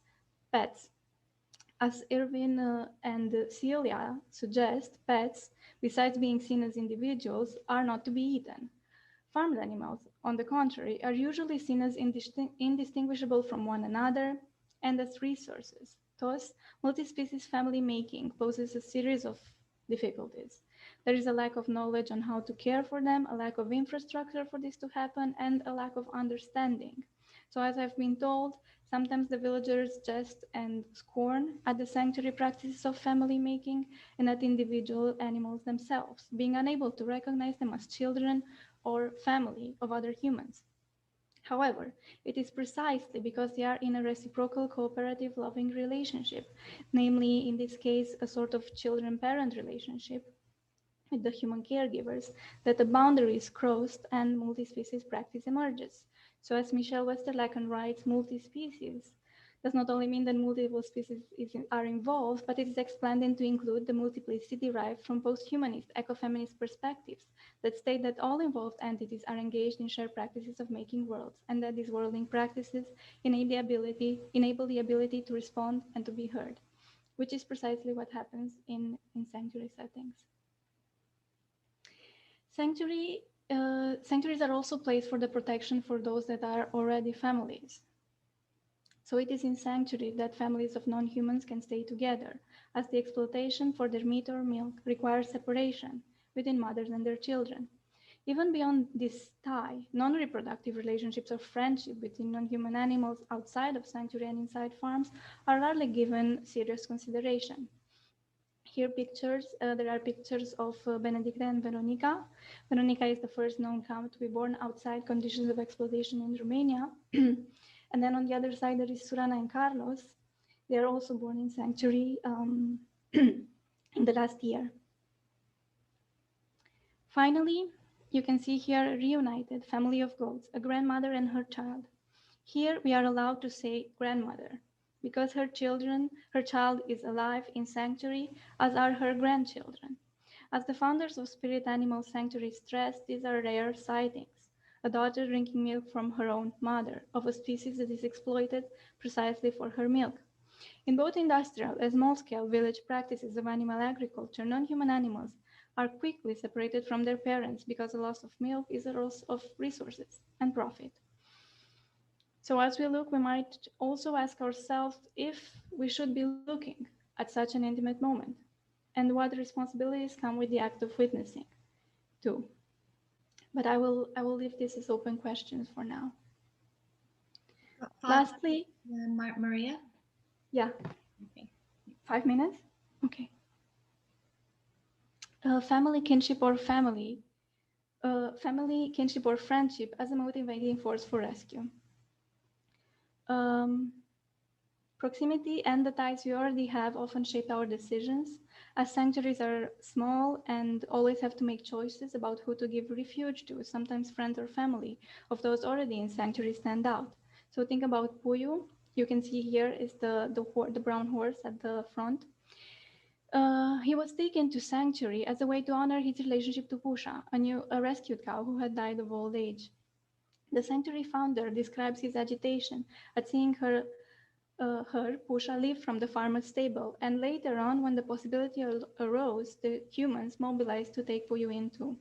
pets. As Irvin and Celia suggest, pets, besides being seen as individuals, are not to be eaten. Farmed animals, on the contrary, are usually seen as indistinguishable from one another and as resources. Thus, multi-species family making poses a series of difficulties. There is a lack of knowledge on how to care for them, a lack of infrastructure for this to happen, and a lack of understanding. So as I've been told, sometimes the villagers jest and scorn at the sanctuary practices of family making and at individual animals themselves, being unable to recognize them as children or family of other humans. However, it is precisely because they are in a reciprocal, cooperative, loving relationship, namely, in this case, a sort of children-parent relationship with the human caregivers, that the boundary is crossed and multi-species practice emerges. So as Michelle Westerlaken writes, multi-species does not only mean that multiple species are involved, but it is expanded to include the multiplicity derived from post-humanist, ecofeminist perspectives that state that all involved entities are engaged in shared practices of making worlds, and that these worlding practices enable the ability to respond and to be heard, which is precisely what happens in sanctuary settings. Sanctuaries are also placed for the protection for those that are already families. So it is in sanctuary that families of non-humans can stay together, as the exploitation for their meat or milk requires separation within mothers and their children. Even beyond this tie, non-reproductive relationships or friendship between non-human animals outside of sanctuary and inside farms are rarely given serious consideration. Here there are pictures of Benedicta and Veronica. Veronica is the first known cow to be born outside conditions of exploitation in Romania. And then on the other side, there is Surana and Carlos. They are also born in sanctuary in the last year. Finally, you can see here a reunited family of goats, a grandmother and her child. Here we are allowed to say grandmother, because her child is alive in sanctuary, as are her grandchildren. As the founders of Spirit Animal Sanctuary stressed, these are rare sightings. A daughter drinking milk from her own mother, of a species that is exploited precisely for her milk. In both industrial and small-scale village practices of animal agriculture, non-human animals are quickly separated from their parents because the loss of milk is a loss of resources and profit. So as we look, we might also ask ourselves if we should be looking at such an intimate moment, and what responsibilities come with the act of witnessing too. But I will leave this as open questions for now. Lastly, Maria? Yeah. Okay. 5 minutes? Okay. Family kinship or family kinship or friendship as a motivating force for rescue. Proximity and the ties we already have often shape our decisions, as sanctuaries are small and always have to make choices about who to give refuge to. Sometimes friends or family of those already in sanctuary stand out. So think about Puyu. You can see here is the brown horse at the front. He was taken to sanctuary as a way to honor his relationship to Pusha, a rescued cow who had died of old age. The sanctuary founder describes his agitation at seeing her, Pusha, leave from the farmer's stable, and later on, when the possibility arose, the humans mobilized to take Puyu in too.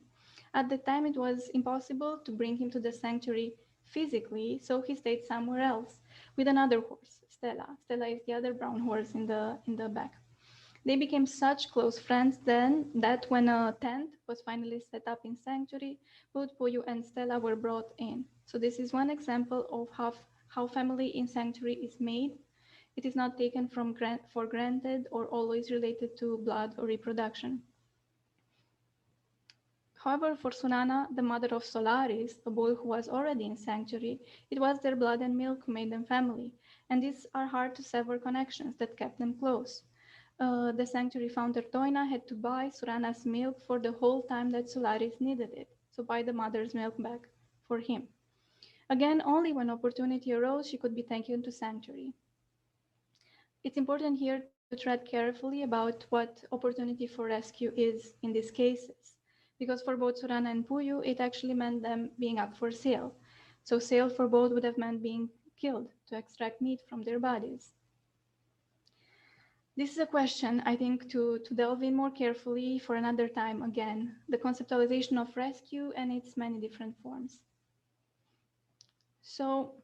At the time, it was impossible to bring him to the sanctuary physically, so he stayed somewhere else with another horse, Estela. Estela is the other brown horse in the back. They became such close friends then that when a tent was finally set up in sanctuary, both Puyu and Estela were brought in. So this is one example of how family in sanctuary is made. It is not taken for granted or always related to blood or reproduction. However, for Sunana, the mother of Solaris, a boy who was already in sanctuary, it was their blood and milk who made them family, and these are hard to sever connections that kept them close. The sanctuary founder Doina had to buy Surana's milk for the whole time that Solaris needed it, so buy the mother's milk back for him. Again, only when opportunity arose, she could be taken to sanctuary. It's important here to tread carefully about what opportunity for rescue is in these cases, because for both Surana and Puyu, it actually meant them being up for sale. So sale for both would have meant being killed to extract meat from their bodies. This is a question, I think, to delve in more carefully for another time again, the conceptualization of rescue and its many different forms. So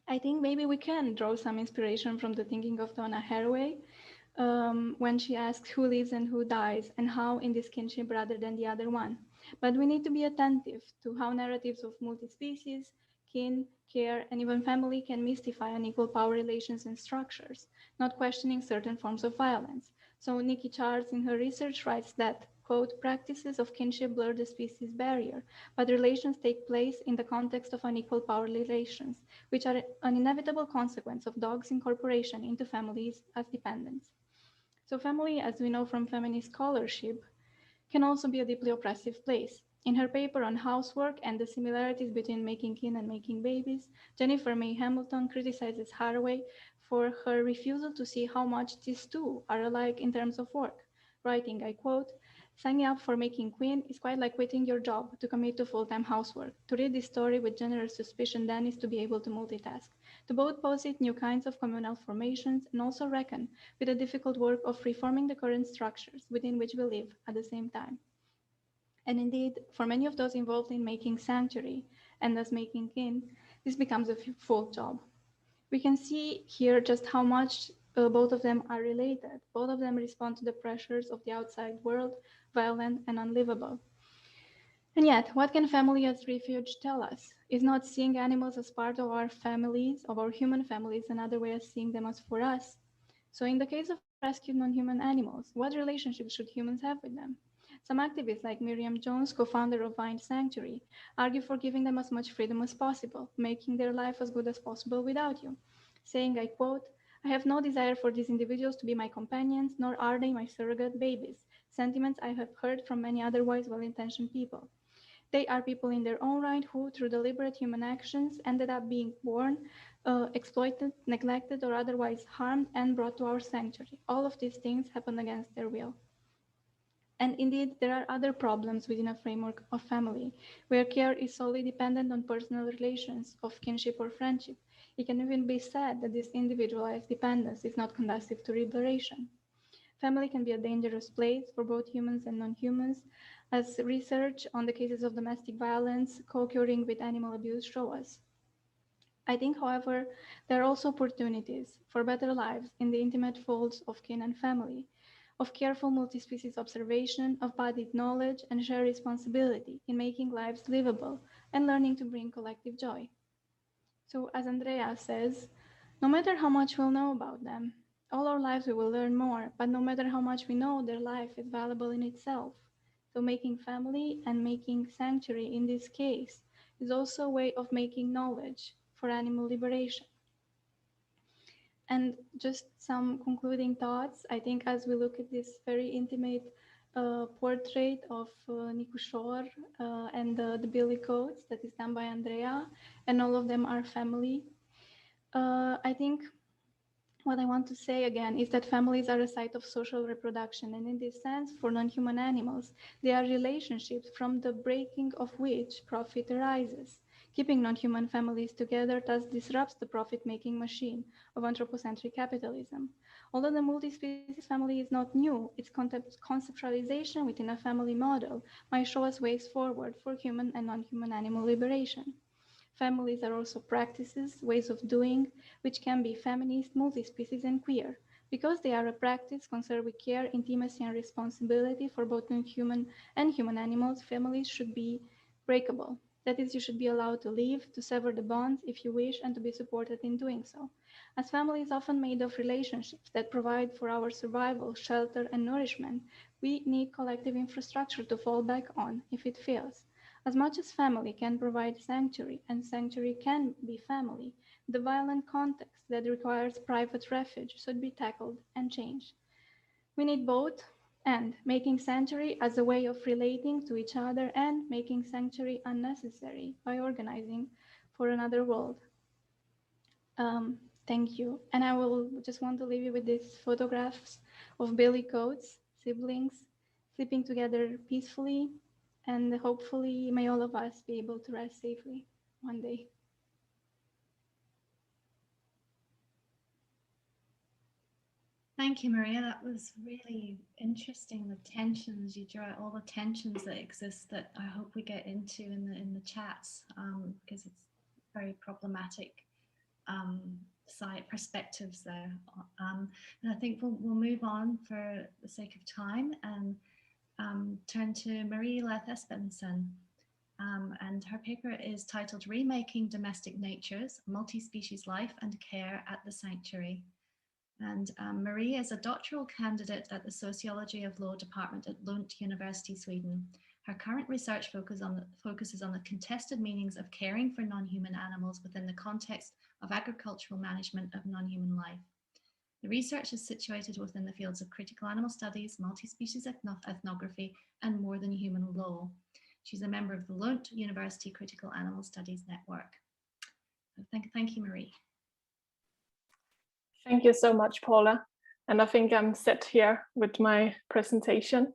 I think maybe we can draw some inspiration from the thinking of Donna Haraway when she asks who lives and who dies and how in this kinship rather than the other one. But we need to be attentive to how narratives of multi-species, kin, care, and even family can mystify unequal power relations and structures, not questioning certain forms of violence. So Nikki Charles in her research writes that, quote, practices of kinship blur the species barrier, but relations take place in the context of unequal power relations, which are an inevitable consequence of dogs' incorporation into families as dependents. So family, as we know from feminist scholarship, can also be a deeply oppressive place. In her paper on housework and the similarities between making kin and making babies, Jennifer May Hamilton criticizes Haraway for her refusal to see how much these two are alike in terms of work, writing, I quote, signing up for making queen is quite like quitting your job to commit to full-time housework. To read this story with generous suspicion then is to be able to multitask, to both posit new kinds of communal formations and also reckon with the difficult work of reforming the current structures within which we live at the same time. And indeed, for many of those involved in making sanctuary and thus making kin, this becomes a full job. We can see here just how much both of them are related. Both of them respond to the pressures of the outside world, violent and unlivable. And yet, what can family as refuge tell us? Is not seeing animals as part of our families, of our human families, another way of seeing them as for us? So in the case of rescued non-human animals, what relationship should humans have with them? Some activists like Miriam Jones, co-founder of Vine Sanctuary, argue for giving them as much freedom as possible, making their life as good as possible without you, saying, I quote, I have no desire for these individuals to be my companions, nor are they my surrogate babies, sentiments I have heard from many otherwise well-intentioned people. They are people in their own right who, through deliberate human actions, ended up being born, exploited, neglected, or otherwise harmed and brought to our sanctuary. All of these things happen against their will. And indeed, there are other problems within a framework of family, where care is solely dependent on personal relations of kinship or friendship. It can even be said that this individualized dependence is not conducive to liberation. Family can be a dangerous place for both humans and non-humans, as research on the cases of domestic violence co-occurring with animal abuse show us. I think, however, there are also opportunities for better lives in the intimate folds of kin and family, of careful multi-species observation, of embodied knowledge, and shared responsibility in making lives livable and learning to bring collective joy. So, as Andrea says, no matter how much we'll know about them, all our lives we will learn more, but no matter how much we know, their life is valuable in itself. So making family and making sanctuary in this case is also a way of making knowledge for animal liberation. And just some concluding thoughts, I think as we look at this very intimate portrait of Niku Shore and the billy coats that is done by Andrea, and all of them are family. I think what I want to say again is that families are a site of social reproduction, and in this sense, for non-human animals, they are relationships from the breaking of which profit arises. Keeping non-human families together thus disrupts the profit-making machine of anthropocentric capitalism. Although the multi-species family is not new, its conceptualization within a family model might show us ways forward for human and non-human animal liberation. Families are also practices, ways of doing, which can be feminist, multi-species, and queer. Because they are a practice concerned with care, intimacy, and responsibility for both non-human and human animals, families should be breakable. That is, you should be allowed to leave, to sever the bonds if you wish, and to be supported in doing so. As family is often made of relationships that provide for our survival, shelter, and nourishment, we need collective infrastructure to fall back on if it fails. As much as family can provide sanctuary, and sanctuary can be family, the violent context that requires private refuge should be tackled and changed. We need both, and making sanctuary as a way of relating to each other and making sanctuary unnecessary by organizing for another world. Thank you. And I will just want to leave you with these photographs of billy goats, siblings, sleeping together peacefully, and hopefully may all of us be able to rest safely one day. Thank you, Maria. That was really interesting. The tensions, you draw out all the tensions that exist that I hope we get into in the chats, because it's very problematic side perspectives there. And I think we'll move on for the sake of time and turn to Marie Leth-Espensen. And her paper is titled Remaking Domestic Natures, Multi-Species Life and Care at the Sanctuary. And Marie is a doctoral candidate at the Sociology of Law Department at Lund University, Sweden. Her current research focuses on the contested meanings of caring for non-human animals within the context of agricultural management of non-human life. The research is situated within the fields of critical animal studies, multi-species ethnography, and more than human law. She's a member of the Lund University Critical Animal Studies Network. Thank you, Marie. Thank you so much, Paula. And I think I'm set here with my presentation.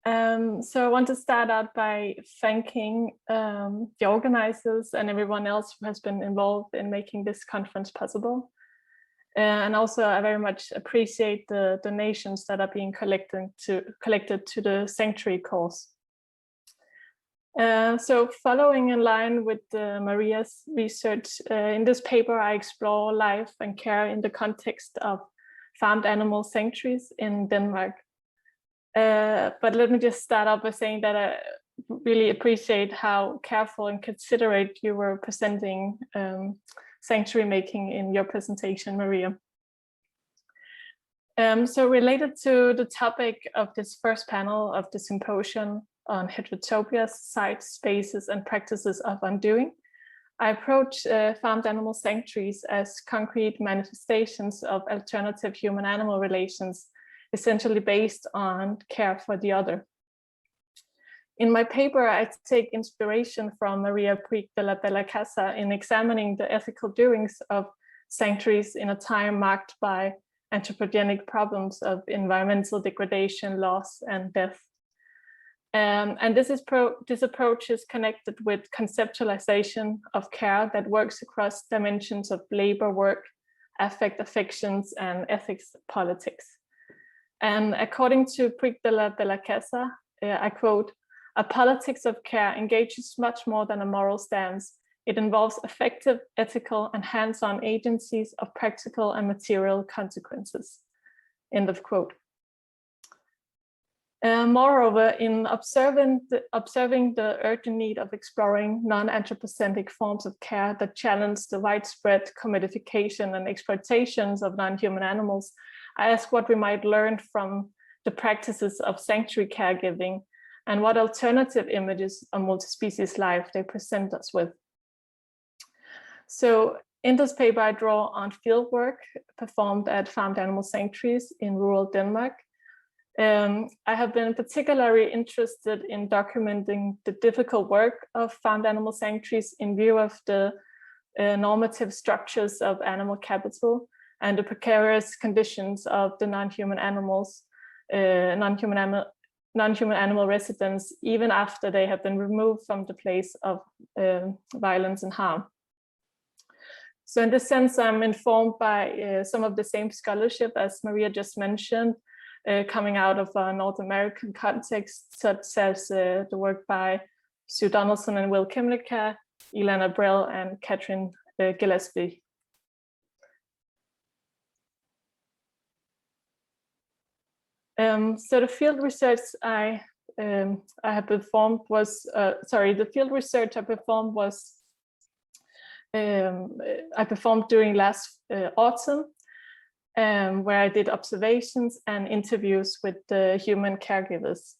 So I want to start out by thanking the organizers and everyone else who has been involved in making this conference possible. And also I very much appreciate the donations that are being collected to the Sanctuary cause. So following in line with Maria's research, in this paper I explore life and care in the context of farmed animal sanctuaries in Denmark. But let me just start off by saying that I really appreciate how careful and considerate you were presenting sanctuary making in your presentation, Maria. So related to the topic of this first panel of the symposium on heterotopias, sites, spaces, and practices of undoing, I approach farmed animal sanctuaries as concrete manifestations of alternative human-animal relations, essentially based on care for the other. In my paper, I take inspiration from Maria Puig de la Bella Casa in examining the ethical doings of sanctuaries in a time marked by anthropogenic problems of environmental degradation, loss, and death. And this approach is connected with conceptualization of care that works across dimensions of labor, work, affect, affections, and ethics politics. And according to Puig de la Bella Casa, I quote, "A politics of care engages much more than a moral stance. It involves effective, ethical, and hands-on agencies of practical and material consequences." End of quote. Moreover, in observing the urgent need of exploring non-anthropocentric forms of care that challenge the widespread commodification and exploitations of non-human animals, I ask what we might learn from the practices of sanctuary caregiving and what alternative images of multi-species life they present us with. So in this paper, I draw on fieldwork performed at farmed animal sanctuaries in rural Denmark. I have been particularly interested in documenting the difficult work of farmed animal sanctuaries in view of the normative structures of animal capital and the precarious conditions of the non-human animal residents, even after they have been removed from the place of violence and harm. So in this sense, I'm informed by some of the same scholarship as Maria just mentioned, coming out of a North American context, such as the work by Sue Donaldson and Will Kimlicka, Ilana Brell, and Catherine Gillespie. So the field research I performed was I performed during last autumn, where I did observations and interviews with the human caregivers.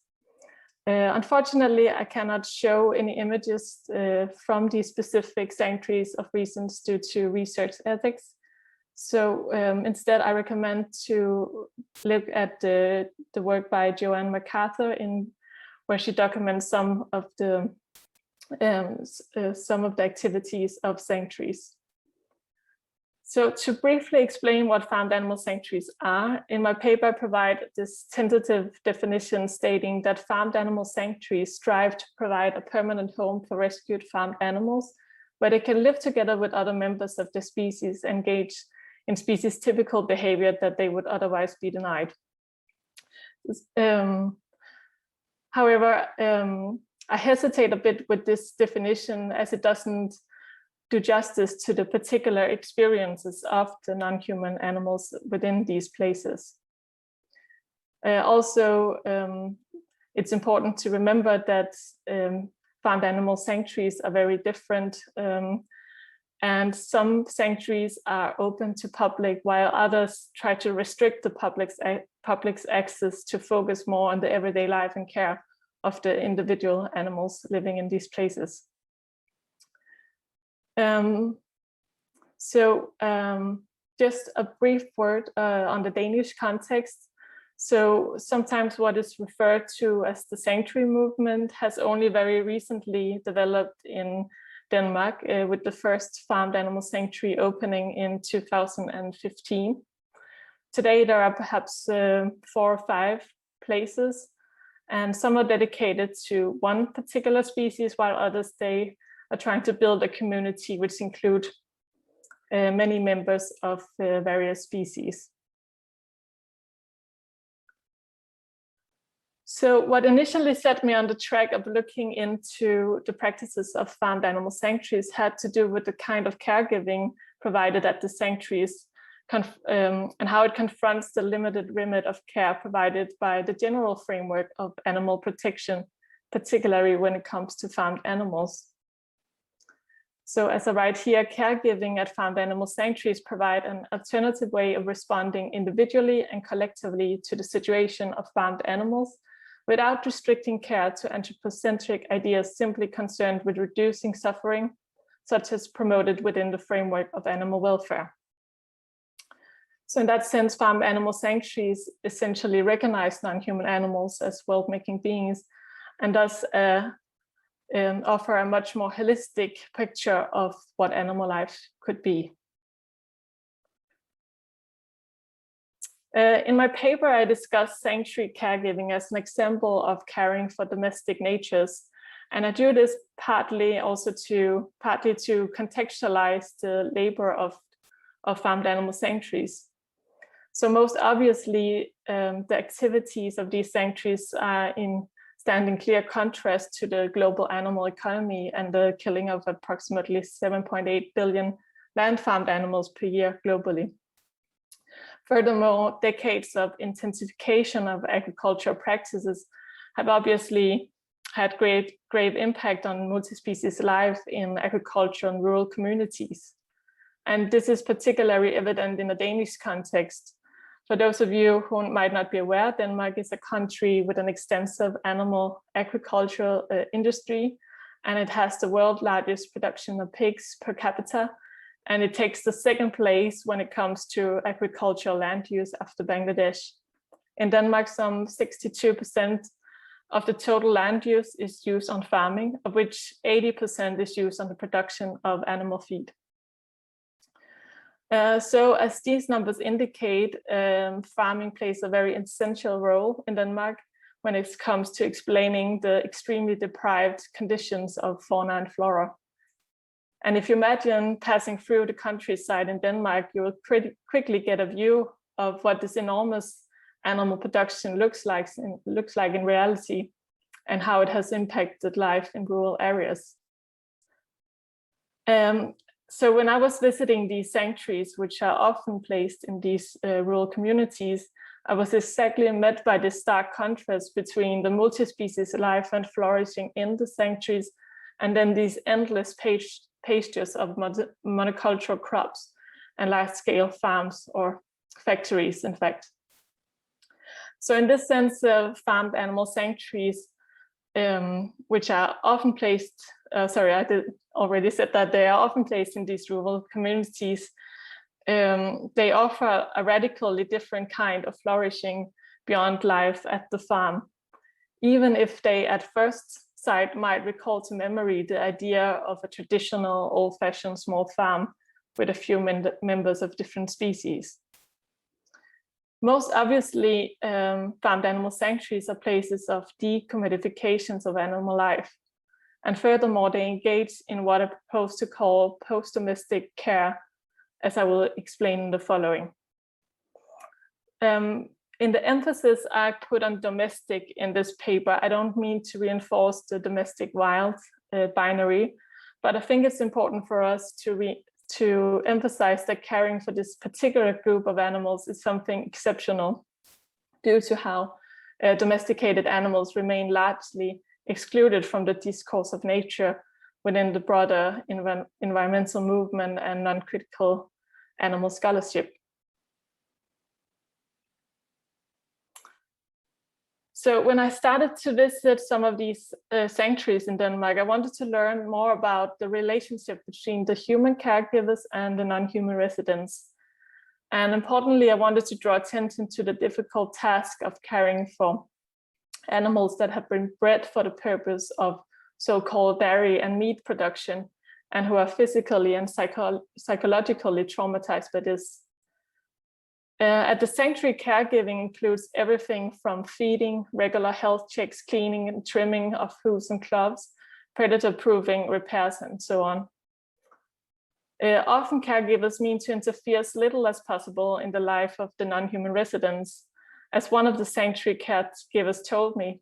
Unfortunately, I cannot show any images from these specific sanctuaries of reasons due to research ethics. So instead, I recommend to look at the work by Joanne MacArthur, where she documents some of the activities of sanctuaries. So to briefly explain what farmed animal sanctuaries are, in my paper I provide this tentative definition stating that farmed animal sanctuaries strive to provide a permanent home for rescued farmed animals, where they can live together with other members of the species, engage in species typical behavior that they would otherwise be denied. However, I hesitate a bit with this definition as it doesn't do justice to the particular experiences of the non-human animals within these places. Also, it's important to remember that farmed animal sanctuaries are very different, and some sanctuaries are open to public, while others try to restrict the public's access to focus more on the everyday life and care of the individual animals living in these places. Just a brief word on the Danish context. So sometimes what is referred to as the sanctuary movement has only very recently developed in Denmark, with the first farmed animal sanctuary opening in 2015. Today there are perhaps 4 or 5 places, and some are dedicated to one particular species, while others they are trying to build a community which include many members of various species. So what initially set me on the track of looking into the practices of farmed animal sanctuaries had to do with the kind of caregiving provided at the sanctuaries, and how it confronts the limited remit of care provided by the general framework of animal protection, particularly when it comes to farmed animals. So as I write here, caregiving at farmed animal sanctuaries provide an alternative way of responding individually and collectively to the situation of farmed animals, without restricting care to anthropocentric ideas simply concerned with reducing suffering, such as promoted within the framework of animal welfare. So in that sense, farmed animal sanctuaries essentially recognize non-human animals as world-making beings, and thus offer a much more holistic picture of what animal life could be. In my paper, I discuss sanctuary caregiving as an example of caring for domestic natures. And I do this partly to contextualize the labor of farmed animal sanctuaries. So most obviously, the activities of these sanctuaries are stand in clear contrast to the global animal economy and the killing of approximately 7.8 billion land farmed animals per year globally. Furthermore, decades of intensification of agricultural practices have obviously had grave impact on multi-species life in agriculture and rural communities. And this is particularly evident in the Danish context. For those of you who might not be aware, Denmark is a country with an extensive animal agricultural industry, and it has the world's largest production of pigs per capita, and it takes the 2nd place when it comes to agricultural land use after Bangladesh. In Denmark, some 62% of the total land use is used on farming, of which 80% is used on the production of animal feed. So as these numbers indicate, farming plays a very essential role in Denmark when it comes to explaining the extremely deprived conditions of fauna and flora. And if you imagine passing through the countryside in Denmark, you will pretty quickly get a view of what this enormous animal production looks like in reality, and how it has impacted life in rural areas. So when I was visiting these sanctuaries, which are often placed in these rural communities, I was exactly met by this stark contrast between the multi-species life and flourishing in the sanctuaries, and then these endless pastures of monocultural crops and large-scale farms or factories, in fact. So in this sense, farmed animal sanctuaries, which are often placed, sorry, I did already said that they are often placed in these rural communities. They offer a radically different kind of flourishing beyond life at the farm, even if they at first sight might recall to memory the idea of a traditional old-fashioned small farm with a few members of different species. Most obviously, farmed animal sanctuaries are places of decommodifications of animal life. And furthermore, they engage in what I propose to call post-domestic care, as I will explain in the following. In the emphasis I put on domestic in this paper, I don't mean to reinforce the domestic wild binary, but I think it's important for us to emphasize that caring for this particular group of animals is something exceptional due to how domesticated animals remain largely excluded from the discourse of nature within the broader environmental movement and non-critical animal scholarship. So when I started to visit some of these sanctuaries in Denmark, I wanted to learn more about the relationship between the human caregivers and the non-human residents. And importantly, I wanted to draw attention to the difficult task of caring for animals that have been bred for the purpose of so-called dairy and meat production, and who are physically and psychologically traumatized by this. At the sanctuary, caregiving includes everything from feeding, regular health checks, cleaning and trimming of hooves and gloves, predator-proofing, repairs, and so on. Often caregivers mean to interfere as little as possible in the life of the non-human residents. As one of the sanctuary caregivers told me,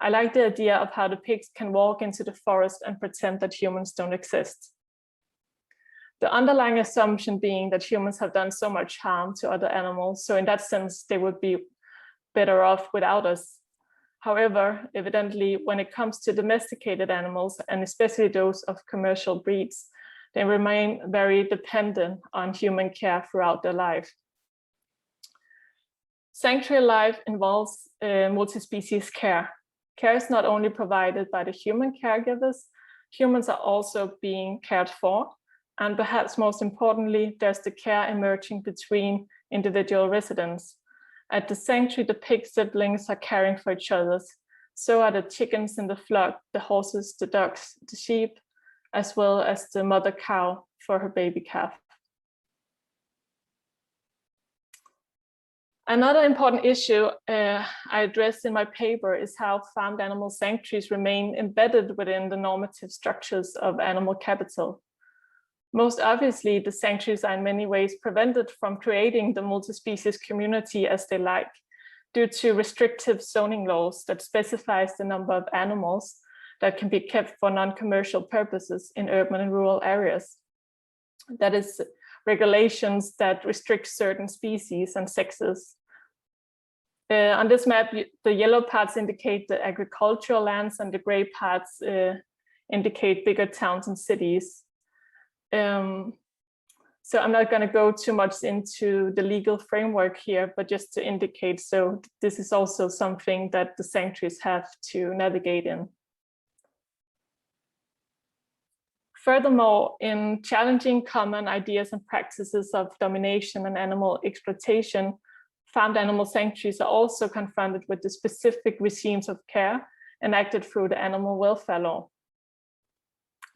I like the idea of how the pigs can walk into the forest and pretend that humans don't exist. The underlying assumption being that humans have done so much harm to other animals, so in that sense, they would be better off without us. However, evidently, when it comes to domesticated animals, and especially those of commercial breeds, they remain very dependent on human care throughout their life. Sanctuary life involves multi-species care. Care is not only provided by the human caregivers, humans are also being cared for. And perhaps most importantly, there's the care emerging between individual residents. At the sanctuary, the pig siblings are caring for each other. So are the chickens in the flock, the horses, the ducks, the sheep, as well as the mother cow for her baby calf. Another important issue I addressed in my paper is how farmed animal sanctuaries remain embedded within the normative structures of animal capital. Most obviously, the sanctuaries are in many ways prevented from creating the multi-species community as they like, due to restrictive zoning laws that specifies the number of animals that can be kept for non-commercial purposes in urban and rural areas. That is, regulations that restrict certain species and sexes. On this map, the yellow parts indicate the agricultural lands and the gray parts indicate bigger towns and cities. So I'm not going to go too much into the legal framework here, but just to indicate, so this is also something that the sanctuaries have to navigate in. Furthermore, in challenging common ideas and practices of domination and animal exploitation, farmed animal sanctuaries are also confronted with the specific regimes of care enacted through the animal welfare law.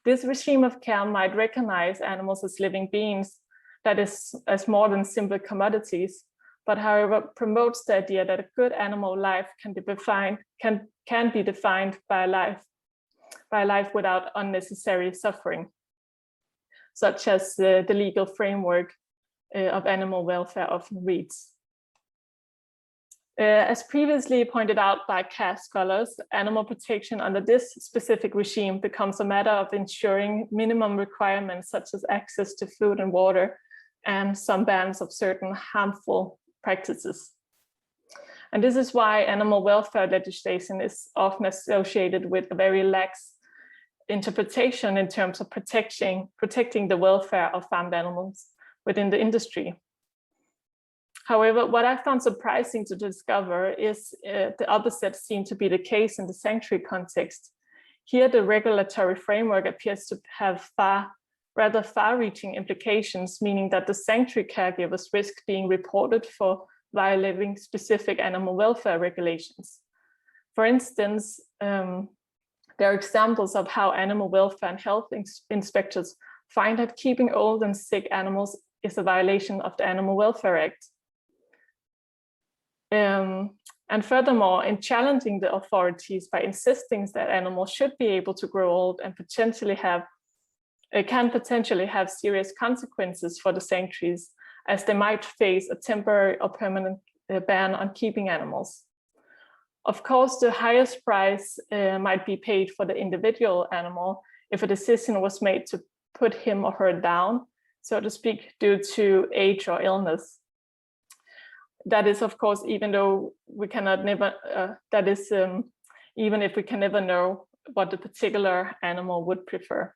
This regime of care might recognize animals as living beings, that is, as more than simple commodities, but however promotes the idea that a good animal life can be defined by a life without unnecessary suffering, such as the legal framework of animal welfare often reads. As previously pointed out by CAS scholars, animal protection under this specific regime becomes a matter of ensuring minimum requirements such as access to food and water and some bans of certain harmful practices. And this is why animal welfare legislation is often associated with a very lax interpretation in terms of protecting the welfare of farmed animals within the industry. However, what I found surprising to discover is the opposite seemed to be the case in the sanctuary context. Here, the regulatory framework appears to have rather far-reaching implications, meaning that the sanctuary caregivers risk being reported for violating specific animal welfare regulations. For instance, there are examples of how animal welfare and health inspectors find that keeping old and sick animals is a violation of the Animal Welfare Act. And furthermore, in challenging the authorities by insisting that animals should be able to grow old and can potentially have serious consequences for the sanctuaries, as they might face a temporary or permanent ban on keeping animals. Of course, the highest price might be paid for the individual animal if a decision was made to put him or her down, so to speak, due to age or illness. That is, of course, even though we cannot even if we can never know what the particular animal would prefer.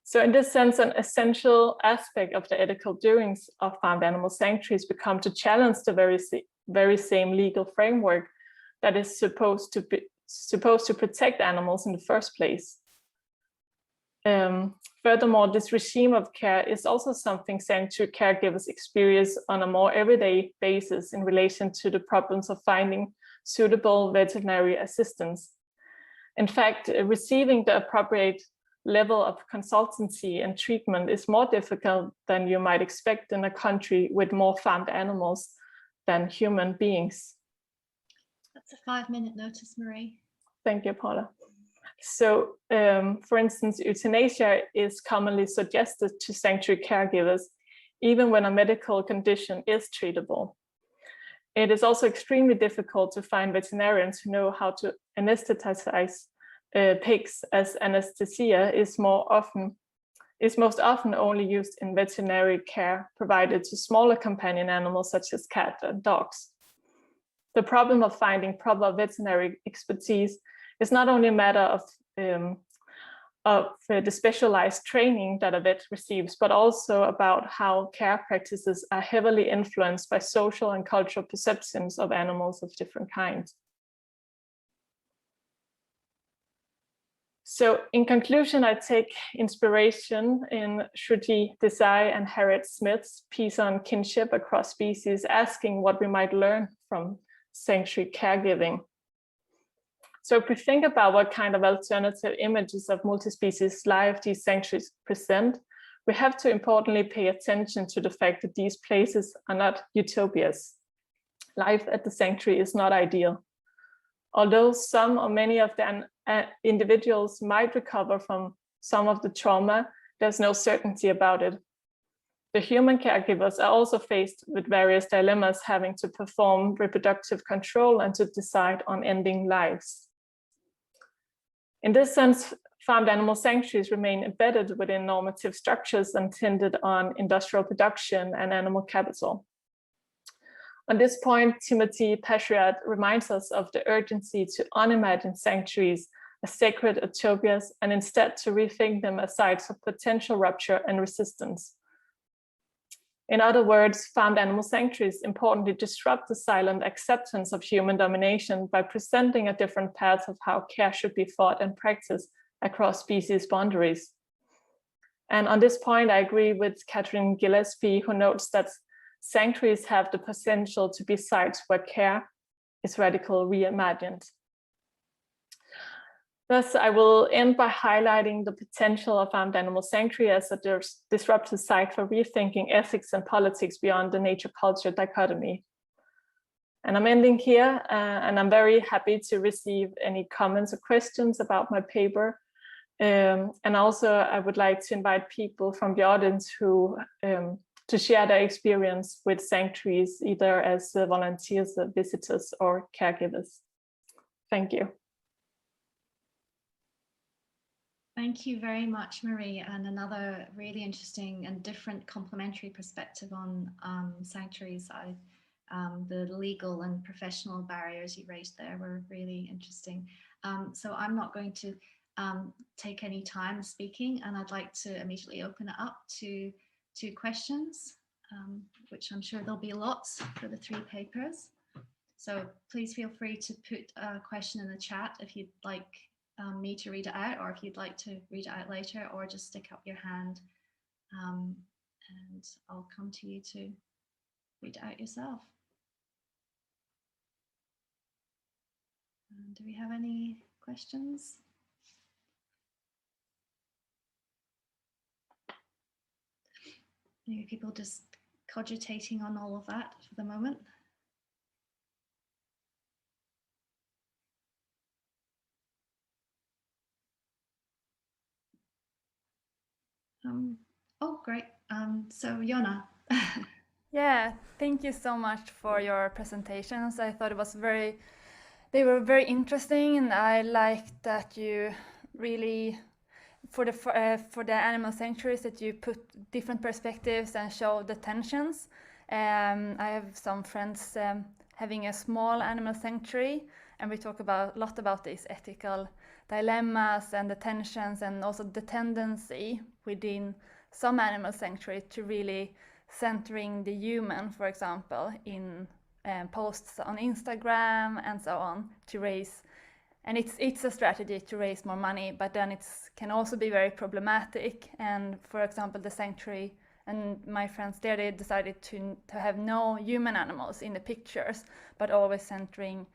So in this sense, an essential aspect of the ethical doings of farmed animal sanctuaries become to challenge the very same legal framework that is supposed to protect animals in the first place. Furthermore, this regime of care is also something sanctuary caregivers experience on a more everyday basis in relation to the problems of finding suitable veterinary assistance. In fact, receiving the appropriate level of consultancy and treatment is more difficult than you might expect in a country with more farmed animals than human beings. That's a 5-minute notice, Marie. Thank you, Paula. So, for instance, euthanasia is commonly suggested to sanctuary caregivers, even when a medical condition is treatable. It is also extremely difficult to find veterinarians who know how to anesthetize pigs, as anesthesia is most often only used in veterinary care provided to smaller companion animals such as cats and dogs. The problem of finding proper veterinary expertise is not only a matter of the specialized training that a vet receives, but also about how care practices are heavily influenced by social and cultural perceptions of animals of different kinds. So in conclusion, I take inspiration in Shruti Desai and Harriet Smith's piece on kinship across species, asking what we might learn from sanctuary caregiving. So if we think about what kind of alternative images of multi-species life these sanctuaries present, we have to importantly pay attention to the fact that these places are not utopias. Life at the sanctuary is not ideal. Although some or many of the individuals might recover from some of the trauma, there's no certainty about it. The human caregivers are also faced with various dilemmas, having to perform reproductive control and to decide on ending lives. In this sense, farmed animal sanctuaries remain embedded within normative structures intended on industrial production and animal capital. On this point, Timothy Patriot reminds us of the urgency to unimagine sanctuaries as sacred utopias and instead to rethink them as sites of potential rupture and resistance. In other words, farmed animal sanctuaries importantly disrupt the silent acceptance of human domination by presenting a different path of how care should be thought and practiced across species boundaries. And on this point, I agree with Catherine Gillespie, who notes that sanctuaries have the potential to be sites where care is radically reimagined. Thus, I will end by highlighting the potential of farmed animal sanctuary as a disruptive site for rethinking ethics and politics beyond the nature-culture dichotomy. And I'm ending here, and I'm very happy to receive any comments or questions about my paper. And also, I would like to invite people from the audience who to share their experience with sanctuaries, either as volunteers, visitors, or caregivers. Thank you. Thank you very much, Marie, and another really interesting and different complementary perspective on sanctuaries. The legal and professional barriers you raised there were really interesting. So I'm not going to take any time speaking, and I'd like to immediately open it up to questions, which I'm sure there'll be lots for the 3 papers. So please feel free to put a question in the chat if you'd like me to read it out, or if you'd like to read it out later, or just stick up your hand and I'll come to you to read it out yourself. Do we have any questions? Maybe people just cogitating on all of that for the moment. Oh, great. So Jonna. Yeah, thank you so much for your presentations. I thought it was they were very interesting, and I liked that you really, for the animal sanctuaries, that you put different perspectives and show the tensions. I have some friends having a small animal sanctuary, and we talk a lot about these ethical dilemmas and the tensions, and also the tendency within some animal sanctuary to really centering the human, for example, in posts on Instagram and so on, to raise, and it's a strategy to raise more money, but then it can also be very problematic. And for example, the sanctuary and my friends there, they decided to have no human animals in the pictures, but always centering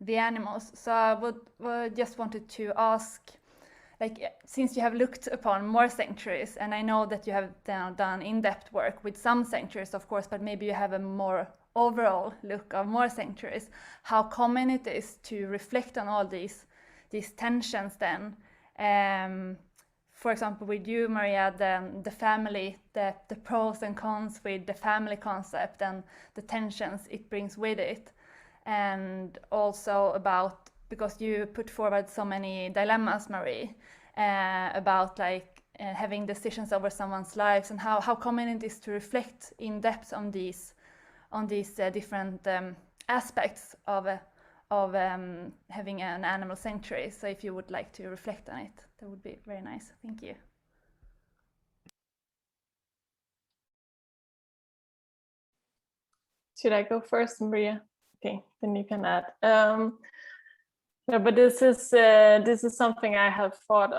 the animals. So I would just wanted to ask, like, since you have looked upon more sanctuaries, and I know that you have done in-depth work with some sanctuaries, of course, but maybe you have a more overall look of more sanctuaries, how common it is to reflect on all these tensions then. For example, with you, Maria, the family, the pros and cons with the family concept and the tensions it brings with it. And also about, because you put forward so many dilemmas, Marie, about like having decisions over someone's lives, and how common it is to reflect in depth on these different aspects of having an animal sanctuary. So if you would like to reflect on it, that would be very nice. Thank you. Should I go first, Maria? Okay, then you can add. No, but this is something I have thought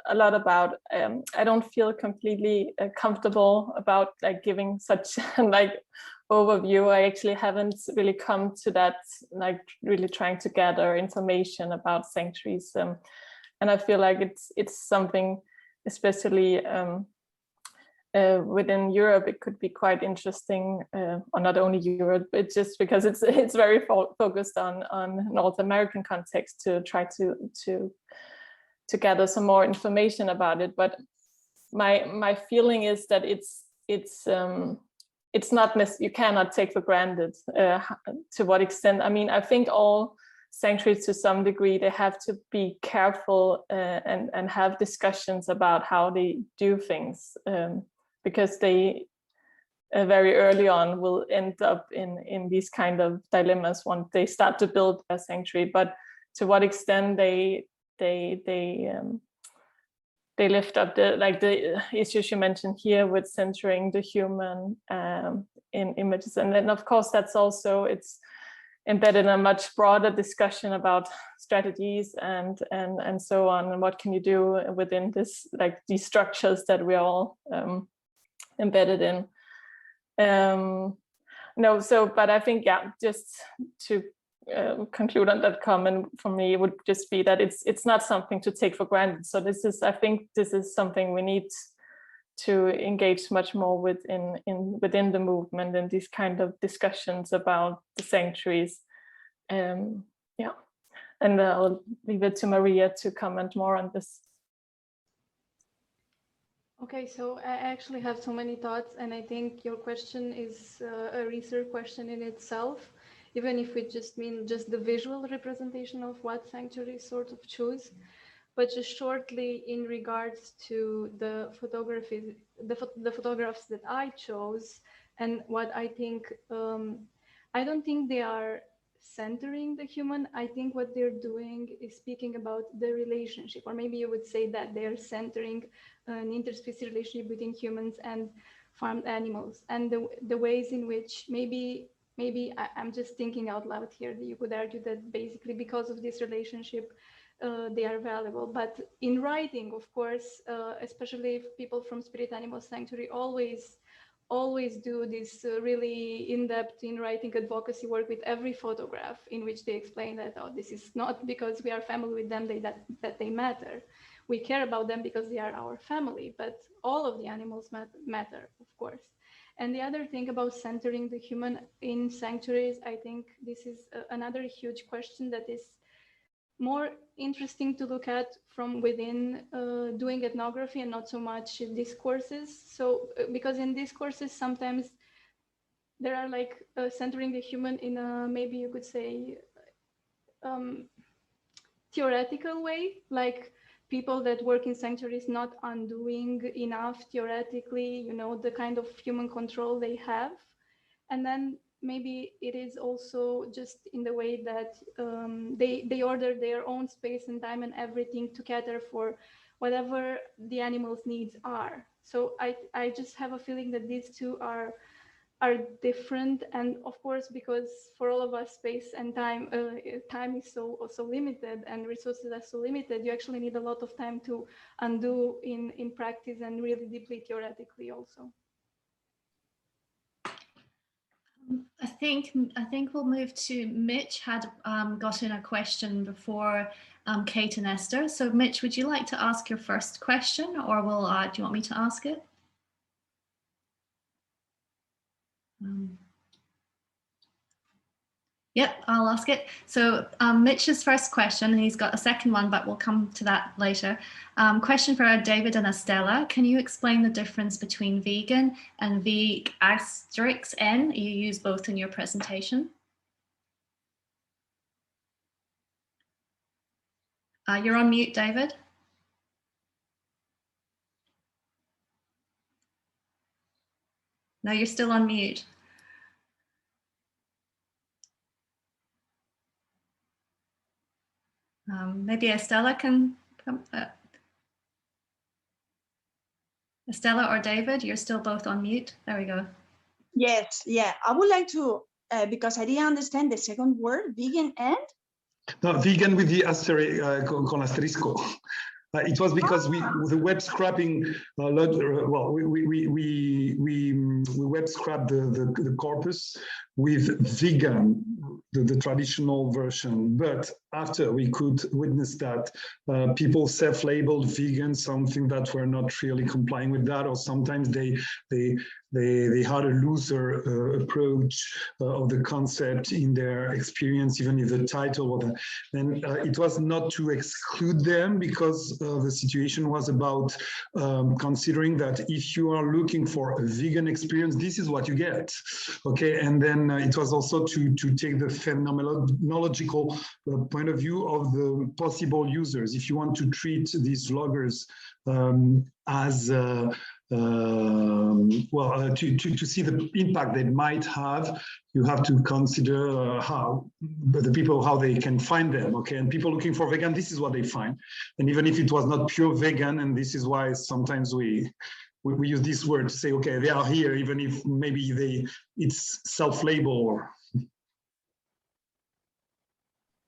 a lot about. I don't feel completely comfortable about like giving such like overview. I actually haven't really come to that, like really trying to gather information about sanctuaries, and I feel like it's something, especially within Europe, it could be quite interesting, or not only Europe, but just because it's very focused on North American context, to try to gather some more information about it. But my feeling is that it's not you cannot take for granted to what extent. I mean, I think all sanctuaries, to some degree, they have to be careful and have discussions about how they do things. Because they very early on will end up in these kind of dilemmas once they start to build a sanctuary. But to what extent they lift up the issues you mentioned here with centering the human in images, and then of course that's also, it's embedded in a much broader discussion about strategies and so on, and what can you do within this, like these structures that we are all embedded in. No, so, but I think, yeah, just to conclude on that comment, for me would just be that it's not something to take for granted. So I think this is something we need to engage much more within the movement, and these kind of discussions about the sanctuaries. Yeah, and I'll leave it to Maria to comment more on this. Okay, so I actually have so many thoughts, and I think your question is a research question in itself, even if we just mean just the visual representation of what sanctuaries sort of choose. But just shortly, in regards to the photography, the photographs that I chose, and what I think, I don't think they are centering the human. I think what they're doing is speaking about the relationship, or maybe you would say that they're centering an interspecies relationship between humans and farmed animals, and the ways in which maybe I'm just thinking out loud here, that you could argue that basically because of this relationship, they are valuable. But in writing, of course, especially if people from Spirit Animal Sanctuary always do this really in-depth in writing advocacy work with every photograph, in which they explain that, oh, this is not because we are family with them that they matter. We care about them because they are our family, but all of the animals matter, of course. And the other thing about centering the human in sanctuaries, I think this is another huge question that is more interesting to look at from within doing ethnography and not so much discourses. So because in discourses, sometimes there are like centering the human in a, maybe you could say, theoretical way, like people that work in sanctuaries not undoing enough theoretically, you know, the kind of human control they have. And then maybe it is also just in the way that they order their own space and time and everything to cater for whatever the animal's needs are. So I just have a feeling that these two are different, and of course, because for all of us, space and time is so limited, and resources are so limited, you actually need a lot of time to undo in practice and really deeply theoretically also. I think we'll move to Mitch. Had gotten a question before Kate and Esther. So Mitch, would you like to ask your first question, or will do you want me to ask it? Yep, I'll ask it. So Mitch's first question, and he's got a second one, but we'll come to that later. Question for David and Estela. Can you explain the difference between vegan and N? You use both in your presentation. You're on mute, David. No, you're still on mute. Maybe Estela can come. Estela or David, you're still both on mute. There we go. Yes, yeah. I would like to, because I didn't understand the second word, vegan and? No, vegan with the con asterisco. It was because the web scrapping, well, we web scrapped the corpus with vegan, the traditional version. But after we could witness that people self-labeled vegan, something that were not really complying with that, or sometimes they had a looser approach of the concept in their experience, even if the title was. And it was not to exclude them, because the situation was about considering that if you are looking for a vegan experience, this is what you get. Okay, and then it was also to take the phenomenological point of view of the possible users. If you want to treat these vloggers as to see the impact they might have, you have to consider how the people, how they can find them. Okay, and people looking for vegan, this is what they find. And even if it was not pure vegan, and this is why sometimes we use this word to say, okay, they are here, even if maybe it's self-label.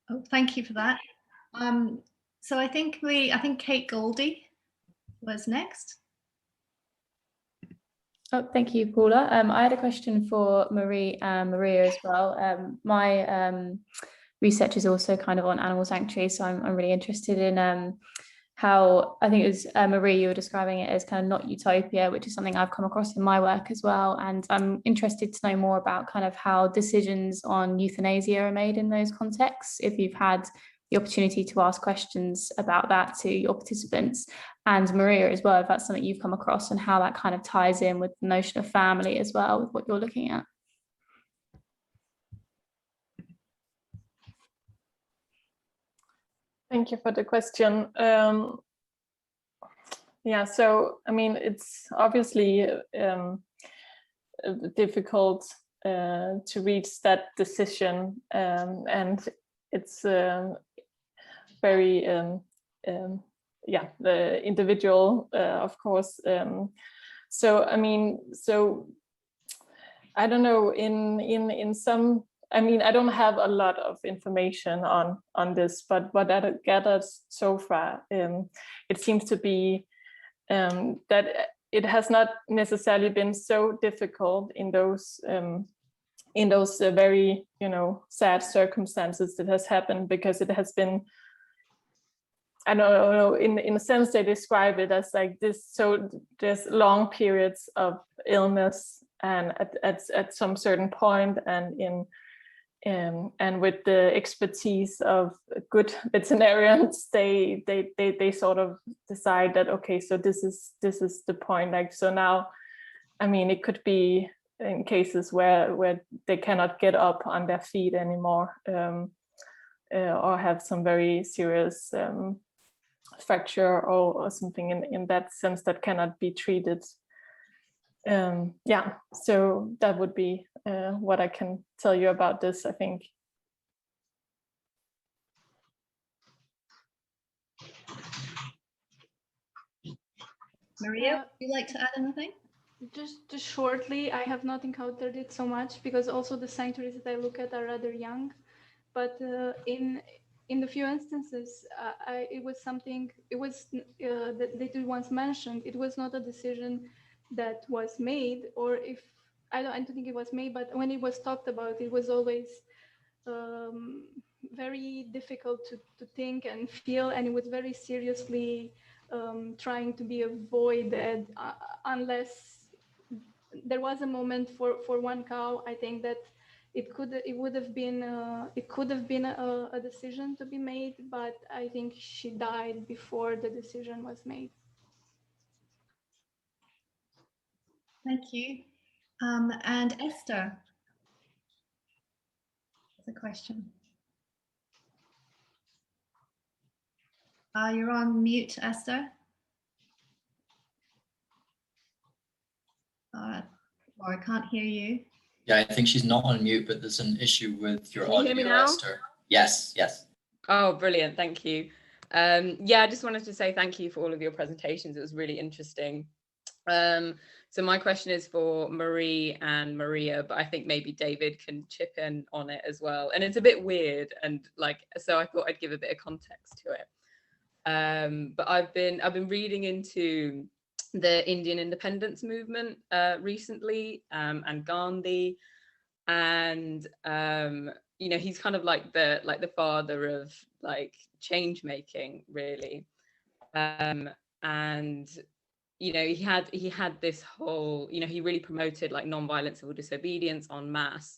Oh, thank you for that. So I think Kate Goldie was next. Oh, thank you, Paula. I had a question for Marie and Maria as well. My research is also kind of on animal sanctuaries, so I'm really interested in how, I think it was Marie, you were describing it as kind of not utopia, which is something I've come across in my work as well. And I'm interested to know more about kind of how decisions on euthanasia are made in those contexts, if you've had the opportunity to ask questions about that to your participants, and Maria as well, if that's something you've come across, and how that kind of ties in with the notion of family as well, with what you're looking at. Thank you for the question. Yeah, so I mean, it's obviously difficult to reach that decision, and it's very yeah, the individual, of course. So I mean, so I don't know, in some, I mean, I don't have a lot of information on this, but what I gathered so far, it seems to be that it has not necessarily been so difficult in those very, you know, sad circumstances that has happened, because it has been, I don't know, in a sense they describe it as like this, so there's long periods of illness, and at some certain point, and with the expertise of good veterinarians, they sort of decide that, okay, so this is the point. Like, so now, I mean, it could be in cases where they cannot get up on their feet anymore, or have some very serious fracture or something in that sense that cannot be treated. Yeah, so that would be what I can tell you about this, I think. Maria, would you like to add anything? Just shortly, I have not encountered it so much, because also the sanctuaries that I look at are rather young. But in the few instances, it was something. It was that you once mentioned. It was not a decision that was made, or if I don't think it was made. But when it was talked about, it was always very difficult to think and feel, and it was very seriously trying to be avoided, unless there was a moment for one cow. I think that it could have been a decision to be made, but I think she died before the decision was made. Thank you. And Esther, that's a question. You're on mute, Esther. Or I can't hear you. Yeah, I think she's not on mute, but there's an issue with your Can you hear me audio, now? Esther. Yes, yes. Oh, brilliant. Thank you. Yeah, I just wanted to say thank you for all of your presentations. It was really interesting. So my question is for Marie and Maria, but I think maybe David can chip in on it as well. And it's a bit weird, and like, so I thought I'd give a bit of context to it. But I've been reading into the Indian independence movement recently, and Gandhi, and you know, he's kind of like the father of like change making, really. And you know, he had this whole, you know, he really promoted like non-violent civil disobedience en masse,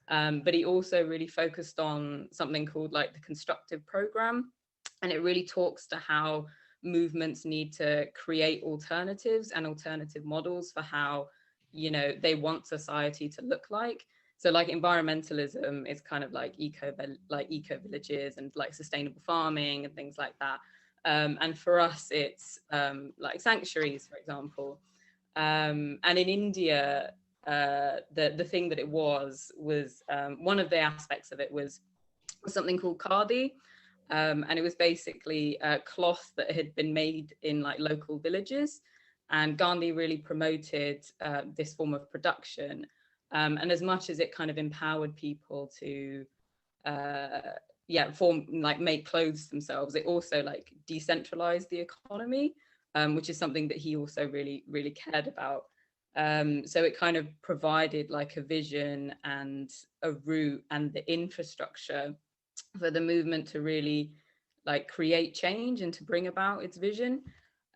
but he also really focused on something called like the constructive program, and it really talks to how movements need to create alternatives and alternative models for how, you know, they want society to look like. So like environmentalism is kind of like eco villages and like sustainable farming and things like that. And for us, it's like sanctuaries, for example. And in India, the thing that it was one of the aspects of it was something called khadi. And it was basically cloth that had been made in like local villages. And Gandhi really promoted this form of production. And as much as it kind of empowered people to make clothes themselves, it also like decentralized the economy, which is something that he also really cared about. So it kind of provided like a vision and a route and the infrastructure for the movement to really like create change and to bring about its vision.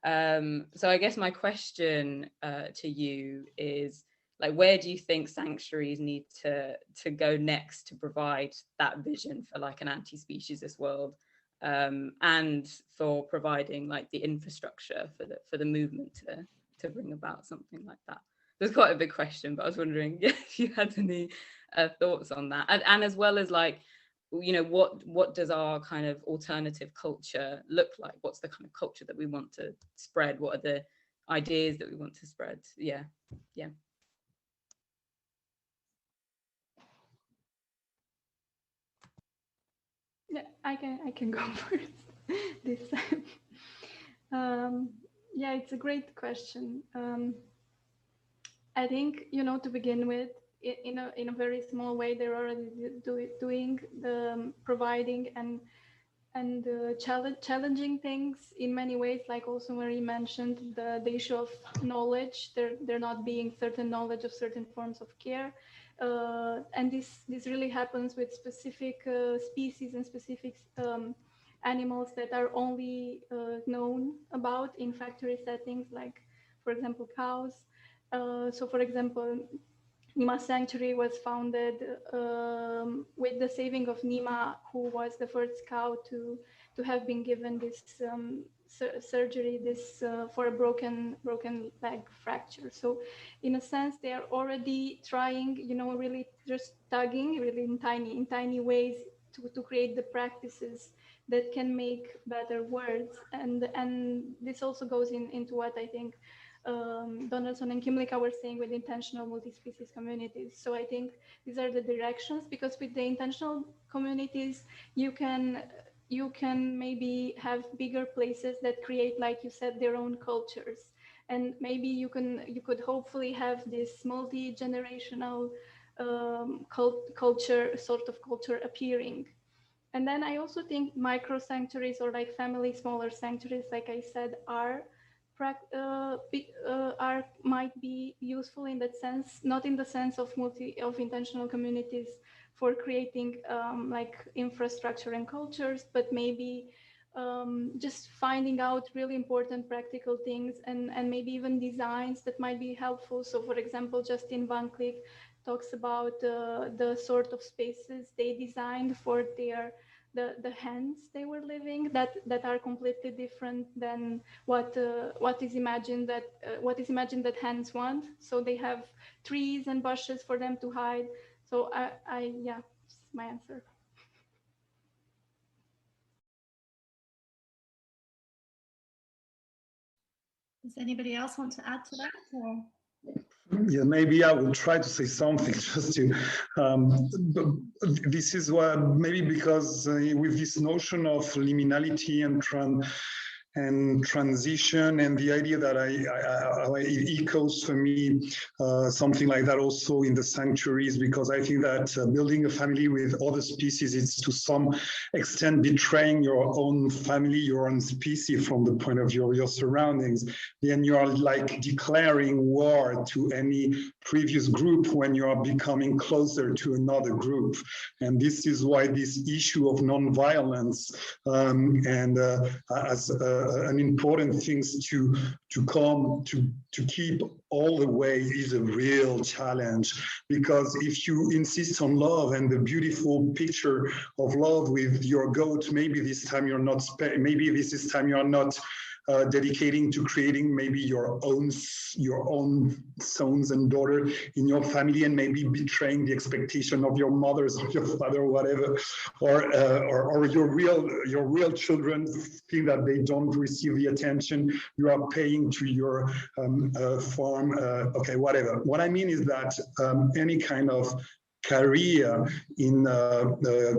So I guess my question to you is, like, where do you think sanctuaries need to go next to provide that vision for like an anti-speciesist world, and for providing like the infrastructure for the movement to bring about something like that? There's quite a big question, but I was wondering if you had any thoughts on that, and as well as like, you know, what does our kind of alternative culture look like? What's the kind of culture that we want to spread? What are the ideas that we want to spread? Yeah. Yeah, I can go first this time. Yeah, it's a great question. I think, you know, to begin with, in a very small way, they're already doing the providing and challenging things in many ways, like also Marie mentioned, the issue of knowledge. There not being certain knowledge of certain forms of care, and this really happens with specific species and specific animals that are only known about in factory settings, like, for example, cows. So, for example, Nima Sanctuary was founded with the saving of Nima, who was the first cow to have been given this surgery, for a broken leg fracture. So, in a sense, they are already trying, you know, really just tugging, really in tiny ways to create the practices that can make better words, and this also goes into what I think Donaldson and Kimlicka were saying with intentional multi-species communities. So I think these are the directions, because with the intentional communities, you can maybe have bigger places that create, like you said, their own cultures, and maybe you could hopefully have this multi-generational culture appearing. And then I also think micro sanctuaries, or like family smaller sanctuaries, like I said, might be useful in that sense, not in the sense of intentional communities for creating like infrastructure and cultures, but maybe just finding out really important practical things, and maybe even designs that might be helpful. So, for example, Justin Van Cleek talks about the sort of spaces they designed for the hens they were living, that are completely different than what is imagined that hens want. So they have trees and bushes for them to hide. So yeah, that's my answer. Does anybody else want to add to that? Or? Yeah, maybe I will try to say something just to, this is what, maybe because with this notion of liminality and transition, and the idea that it echoes for me something like that also in the sanctuaries, because I think that building a family with other species is to some extent betraying your own family, your own species from the point of view of your surroundings. Then you are like declaring war to any previous group when you are becoming closer to another group. And this is why this issue of non-violence as an important things to keep all the way is a real challenge, because if you insist on love and the beautiful picture of love with your goat, maybe this time you're not, maybe this is time you are not dedicating to creating maybe your own sons and daughters in your family, and maybe betraying the expectation of your mothers or your father or whatever, or your real children think that they don't receive the attention you are paying to your farm. Okay, whatever. What I mean is that any kind of career in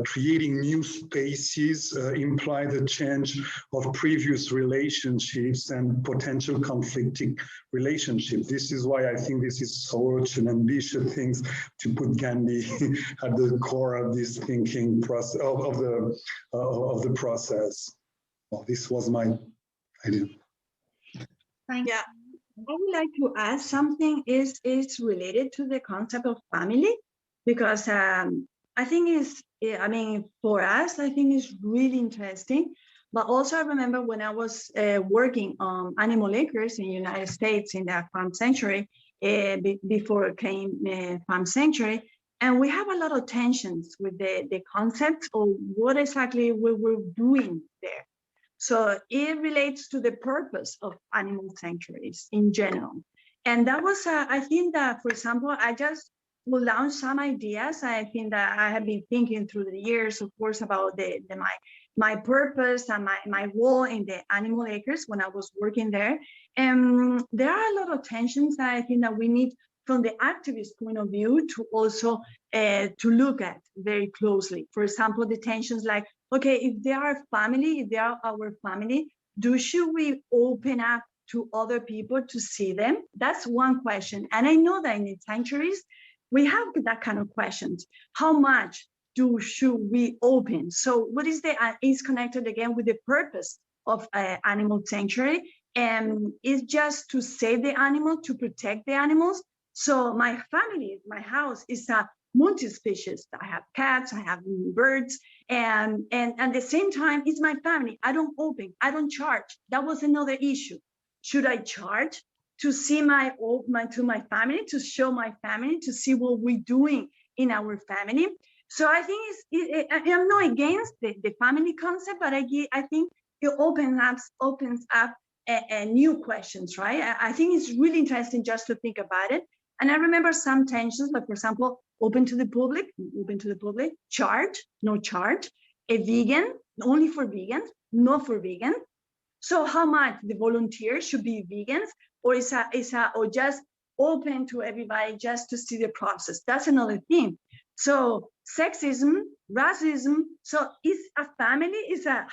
creating new spaces imply the change of previous relationships and potential conflicting relationships. This is why I think this is such an ambitious thing to put Gandhi at the core of this thinking process of the process. Well, this was my idea. Thank you. I would like to add something is related to the concept of family, because I think for us, I think it's really interesting. But also I remember when I was working on animal acres in the United States in the farm sanctuary, before it came farm sanctuary, and we have a lot of tensions with the concept of what exactly we were doing there. So it relates to the purpose of animal sanctuaries in general. And that was, I think that, for example, I just will launch some ideas. I think that I have been thinking through the years, of course, about my purpose and my role in the animal acres when I was working there. And there are a lot of tensions that I think that we need, from the activist point of view, to also to look at very closely. For example, the tensions like okay, if they are family, if they are our family, should we open up to other people to see them? That's one question. And I know that in the sanctuaries, we have that kind of questions. How much should we open? So what is is connected again with the purpose of animal sanctuary, and it's just to save the animal, to protect the animals. So my family, my house is a multi-species. I have cats, I have birds, and at the same time, it's my family. I don't open, I don't charge. That was another issue. Should I charge to see my family, to show my family, to see what we're doing in our family? So I think I'm not against the family concept, but I think it opens up new questions, right? I think it's really interesting just to think about it. And I remember some tensions, like for example, open to the public, charge, no charge, a vegan, only for vegans, not for vegan. So how much the volunteers should be vegans, or or just open to everybody just to see the process? That's another thing. So sexism, racism. So is a family?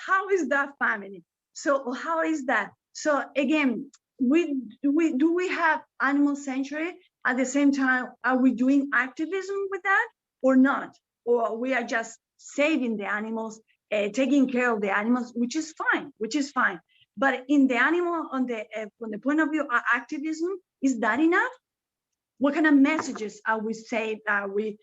How is that family? So how is that? So again, do we have animal sanctuary? At the same time, are we doing activism with that or not? Or we are just saving the animals, taking care of the animals, which is fine. But in the animal, from the point of view of activism, is that enough? What kind of messages are we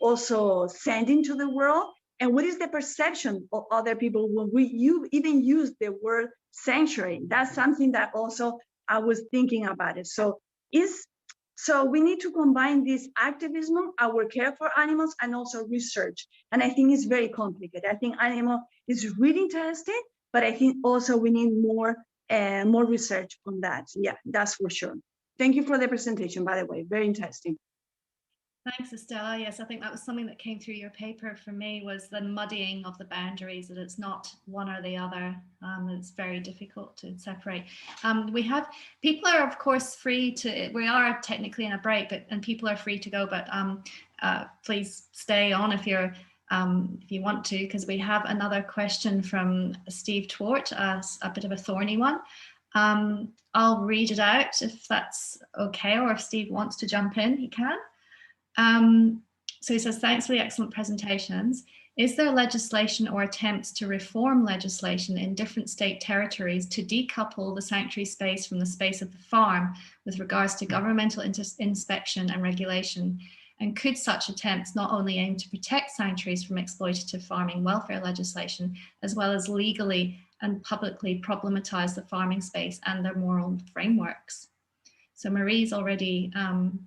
also sending to the world? And what is the perception of other people when you even use the word sanctuary? That's something that also I was thinking about it. So we need to combine this activism, our care for animals, and also research. And I think it's very complicated. I think animal is really interesting, but I think also we need more research on that. Yeah, that's for sure. Thank you for the presentation, by the way, very interesting. Thanks, Estela. Yes, I think that was something that came through your paper for me, was the muddying of the boundaries, that it's not one or the other. It's very difficult to separate. People are, of course, free to, we are technically in a break, and people are free to go, but please stay on if you want to, because we have another question from Steve Twort, a bit of a thorny one. I'll read it out if that's okay, or if Steve wants to jump in, he can. So he says, thanks for the excellent presentations. Is there legislation or attempts to reform legislation in different state territories to decouple the sanctuary space from the space of the farm with regards to governmental inspection and regulation? And could such attempts not only aim to protect sanctuaries from exploitative farming welfare legislation, as well as legally and publicly problematize the farming space and their moral frameworks? So Marie's already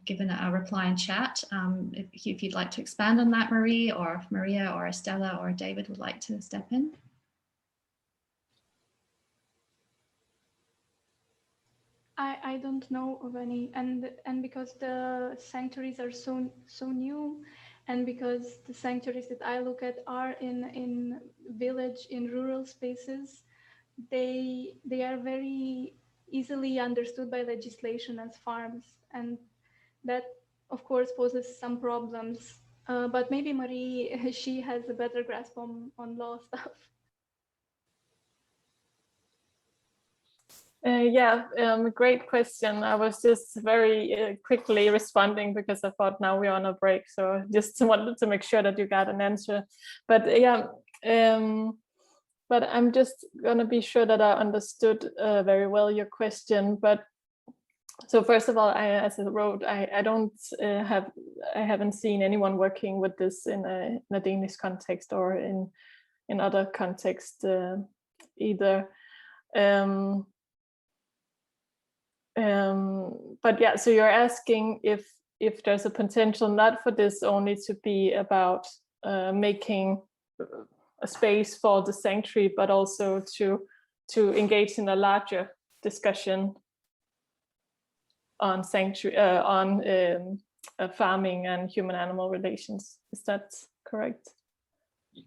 given a reply in chat. If you'd like to expand on that, Marie, or if Maria or Estela or David would like to step in. I don't know of any, and because the sanctuaries are so new, and because the sanctuaries that I look at are in village, in rural spaces, they are very easily understood by legislation as farms, and that of course poses some problems, but maybe Marie, she has a better grasp on law stuff. Great question. I was just very quickly responding because I thought now we're on a break, so I just wanted to make sure that you got an answer. But but I'm just going to be sure that I understood very well your question. But so first of all, as I wrote, I haven't seen anyone working with this in a Danish context or in other contexts either. But yeah, so you're asking if there's a potential not for this only to be about making a space for the sanctuary, but also to engage in a larger discussion on sanctuary, farming and human-animal relations. Is that correct?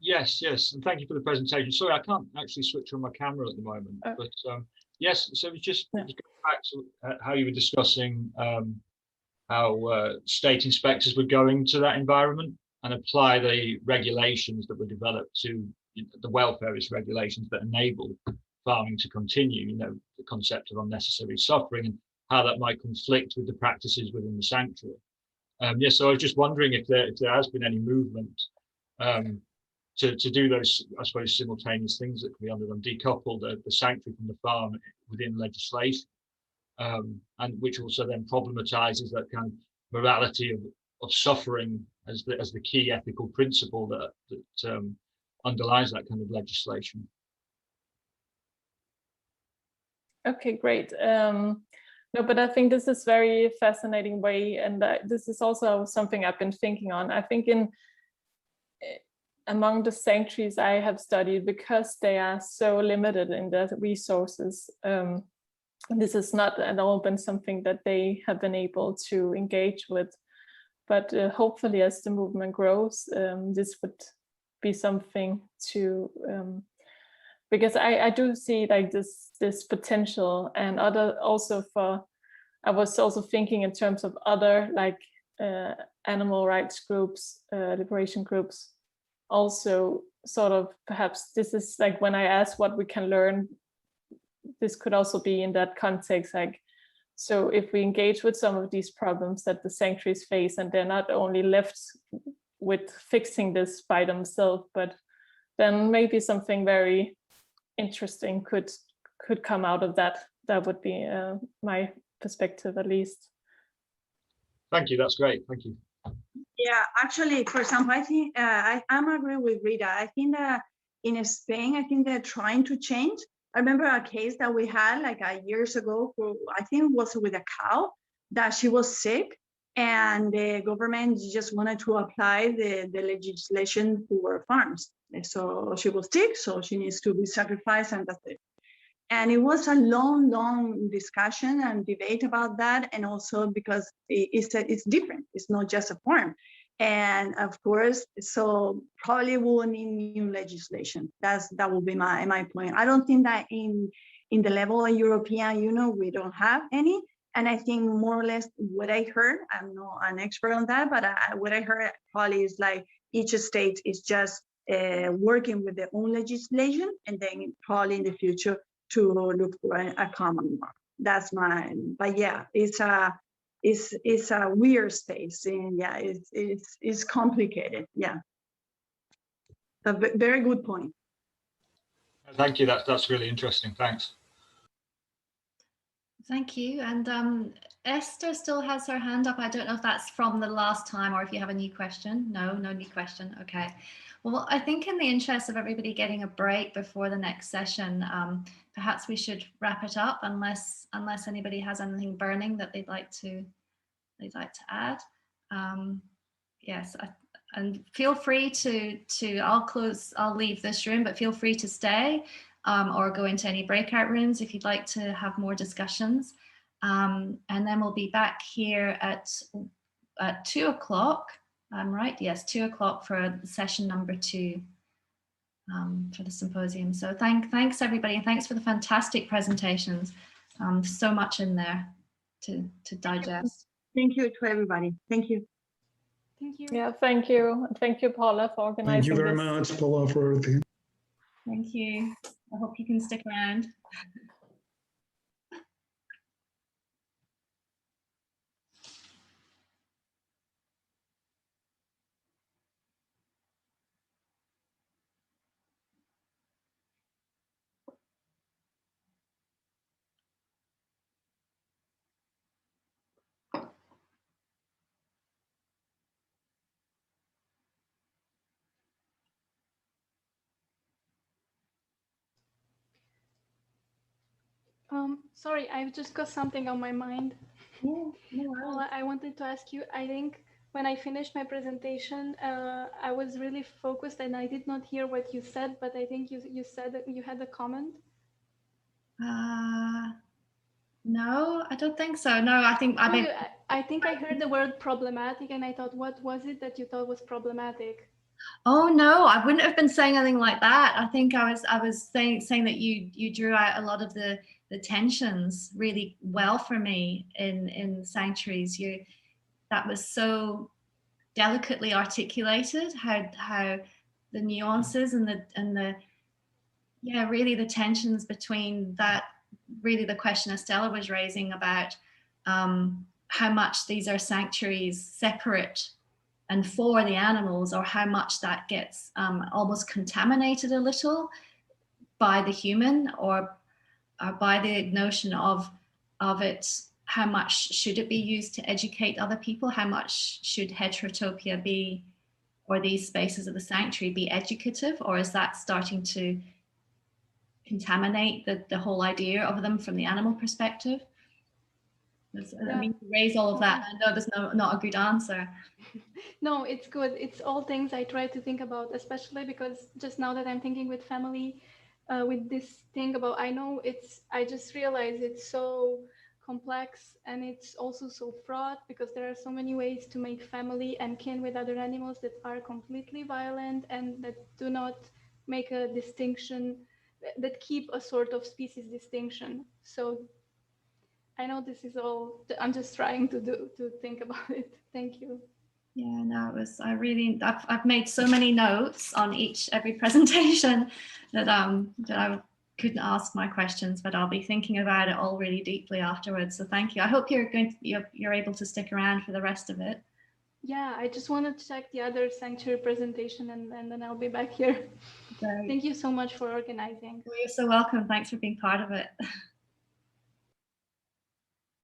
Yes, and thank you for the presentation. Sorry, I can't actually switch on my camera at the moment, but yes. So it's just going back to how you were discussing how state inspectors were going to that environment and apply the regulations that were developed to the welfareist regulations that enable farming to continue, the concept of unnecessary suffering and how that might conflict with the practices within the sanctuary. Yes, so I was just wondering if there has been any movement to do those, I suppose, simultaneous things that can be underdone, decouple the sanctuary from the farm within legislation, and which also then problematizes that kind of morality of suffering as the key ethical principle that underlies that kind of legislation. Okay, great. No, but I think this is very fascinating way, and this is also something I've been thinking on. I think among the sanctuaries I have studied, because they are so limited in their resources, this is not at all been something that they have been able to engage with. But hopefully, as the movement grows, this would be something to, because I do see like this potential, and also I was also thinking in terms of other like animal rights groups, liberation groups, also sort of perhaps this is like when I asked what we can learn, this could also be in that context, like, so if we engage with some of these problems that the sanctuaries face, and they're not only left with fixing this by themselves, but then maybe something very interesting could come out of that. That would be my perspective, at least. Thank you, that's great, thank you. Yeah, actually, for example, I think I'm agree with Rita. I think that in Spain, I think they're trying to change. I remember a case that we had like years ago, I think it was with a cow, that she was sick and the government just wanted to apply the legislation for farms. So she was sick, so she needs to be sacrificed, and that's it. And it was a long discussion and debate about that, and also because it's different. It's not just a farm. And of course, so probably we'll need new legislation. That will be my point. I don't think that in the level of European, we don't have any. And I think more or less what I heard, I'm not an expert on that, but what I heard probably is like each state is just working with their own legislation, and then probably in the future to look for a common one. That's mine. But yeah, it's a weird space, and yeah, it's complicated. Yeah, a very good point. Thank you. That's really interesting. Thanks. Thank you. And Esther still has her hand up. I don't know if that's from the last time or if you have a new question. No new question. Okay. Well, I think in the interest of everybody getting a break before the next session, perhaps we should wrap it up, unless anybody has anything burning that they'd like to add. Yes, and feel free to I'll leave this room, but feel free to stay or go into any breakout rooms if you'd like to have more discussions. And then we'll be back here at 2 o'clock. I'm right, yes, 2 o'clock for session number 2 for the symposium. So thanks everybody, and thanks for the fantastic presentations. So much in there to digest. Thank you to everybody. Thank you. Thank you. Yeah, thank you. Thank you, Paula, for organizing this. Thank you very much, Paula, for everything. Thank you. I hope you can stick around. Sorry, I've just got something on my mind. Yeah, no worries. I wanted to ask you, I think when I finished my presentation, I was really focused and I did not hear what you said, but I think you said that you had a comment. No, I don't think so. No, I think I heard the word problematic, and I thought, what was it that you thought was problematic? Oh no, I wouldn't have been saying anything like that. I think I was saying that you drew out a lot of the tensions really well for me in sanctuaries. That was so delicately articulated how nuances and the yeah, really the tensions between that, really the question Estela was raising about how much these are sanctuaries separate and for the animals, or how much that gets almost contaminated a little by the human, or by the notion of it. How much should it be used to educate other people? How much should heterotopia be, or these spaces of the sanctuary, be educative, or is that starting to contaminate the whole idea of them from the animal perspective? I mean, to raise all of that, I know there's not a good answer. No, it's good. It's all things I try to think about, especially because just now that I'm thinking with family, with this thing about, I just realized it's so complex, and it's also so fraught, because there are so many ways to make family and kin with other animals that are completely violent and that do not make a distinction, that keep a sort of species distinction. So I know this is all, I'm just trying to think about it. Thank you. Yeah, no, I've made so many notes on every presentation that I couldn't ask my questions, but I'll be thinking about it all really deeply afterwards. So thank you. I hope you're able to stick around for the rest of it. Yeah, I just want to check the other sanctuary presentation, and then I'll be back here. Great. Thank you so much for organizing. Well, you're so welcome. Thanks for being part of it.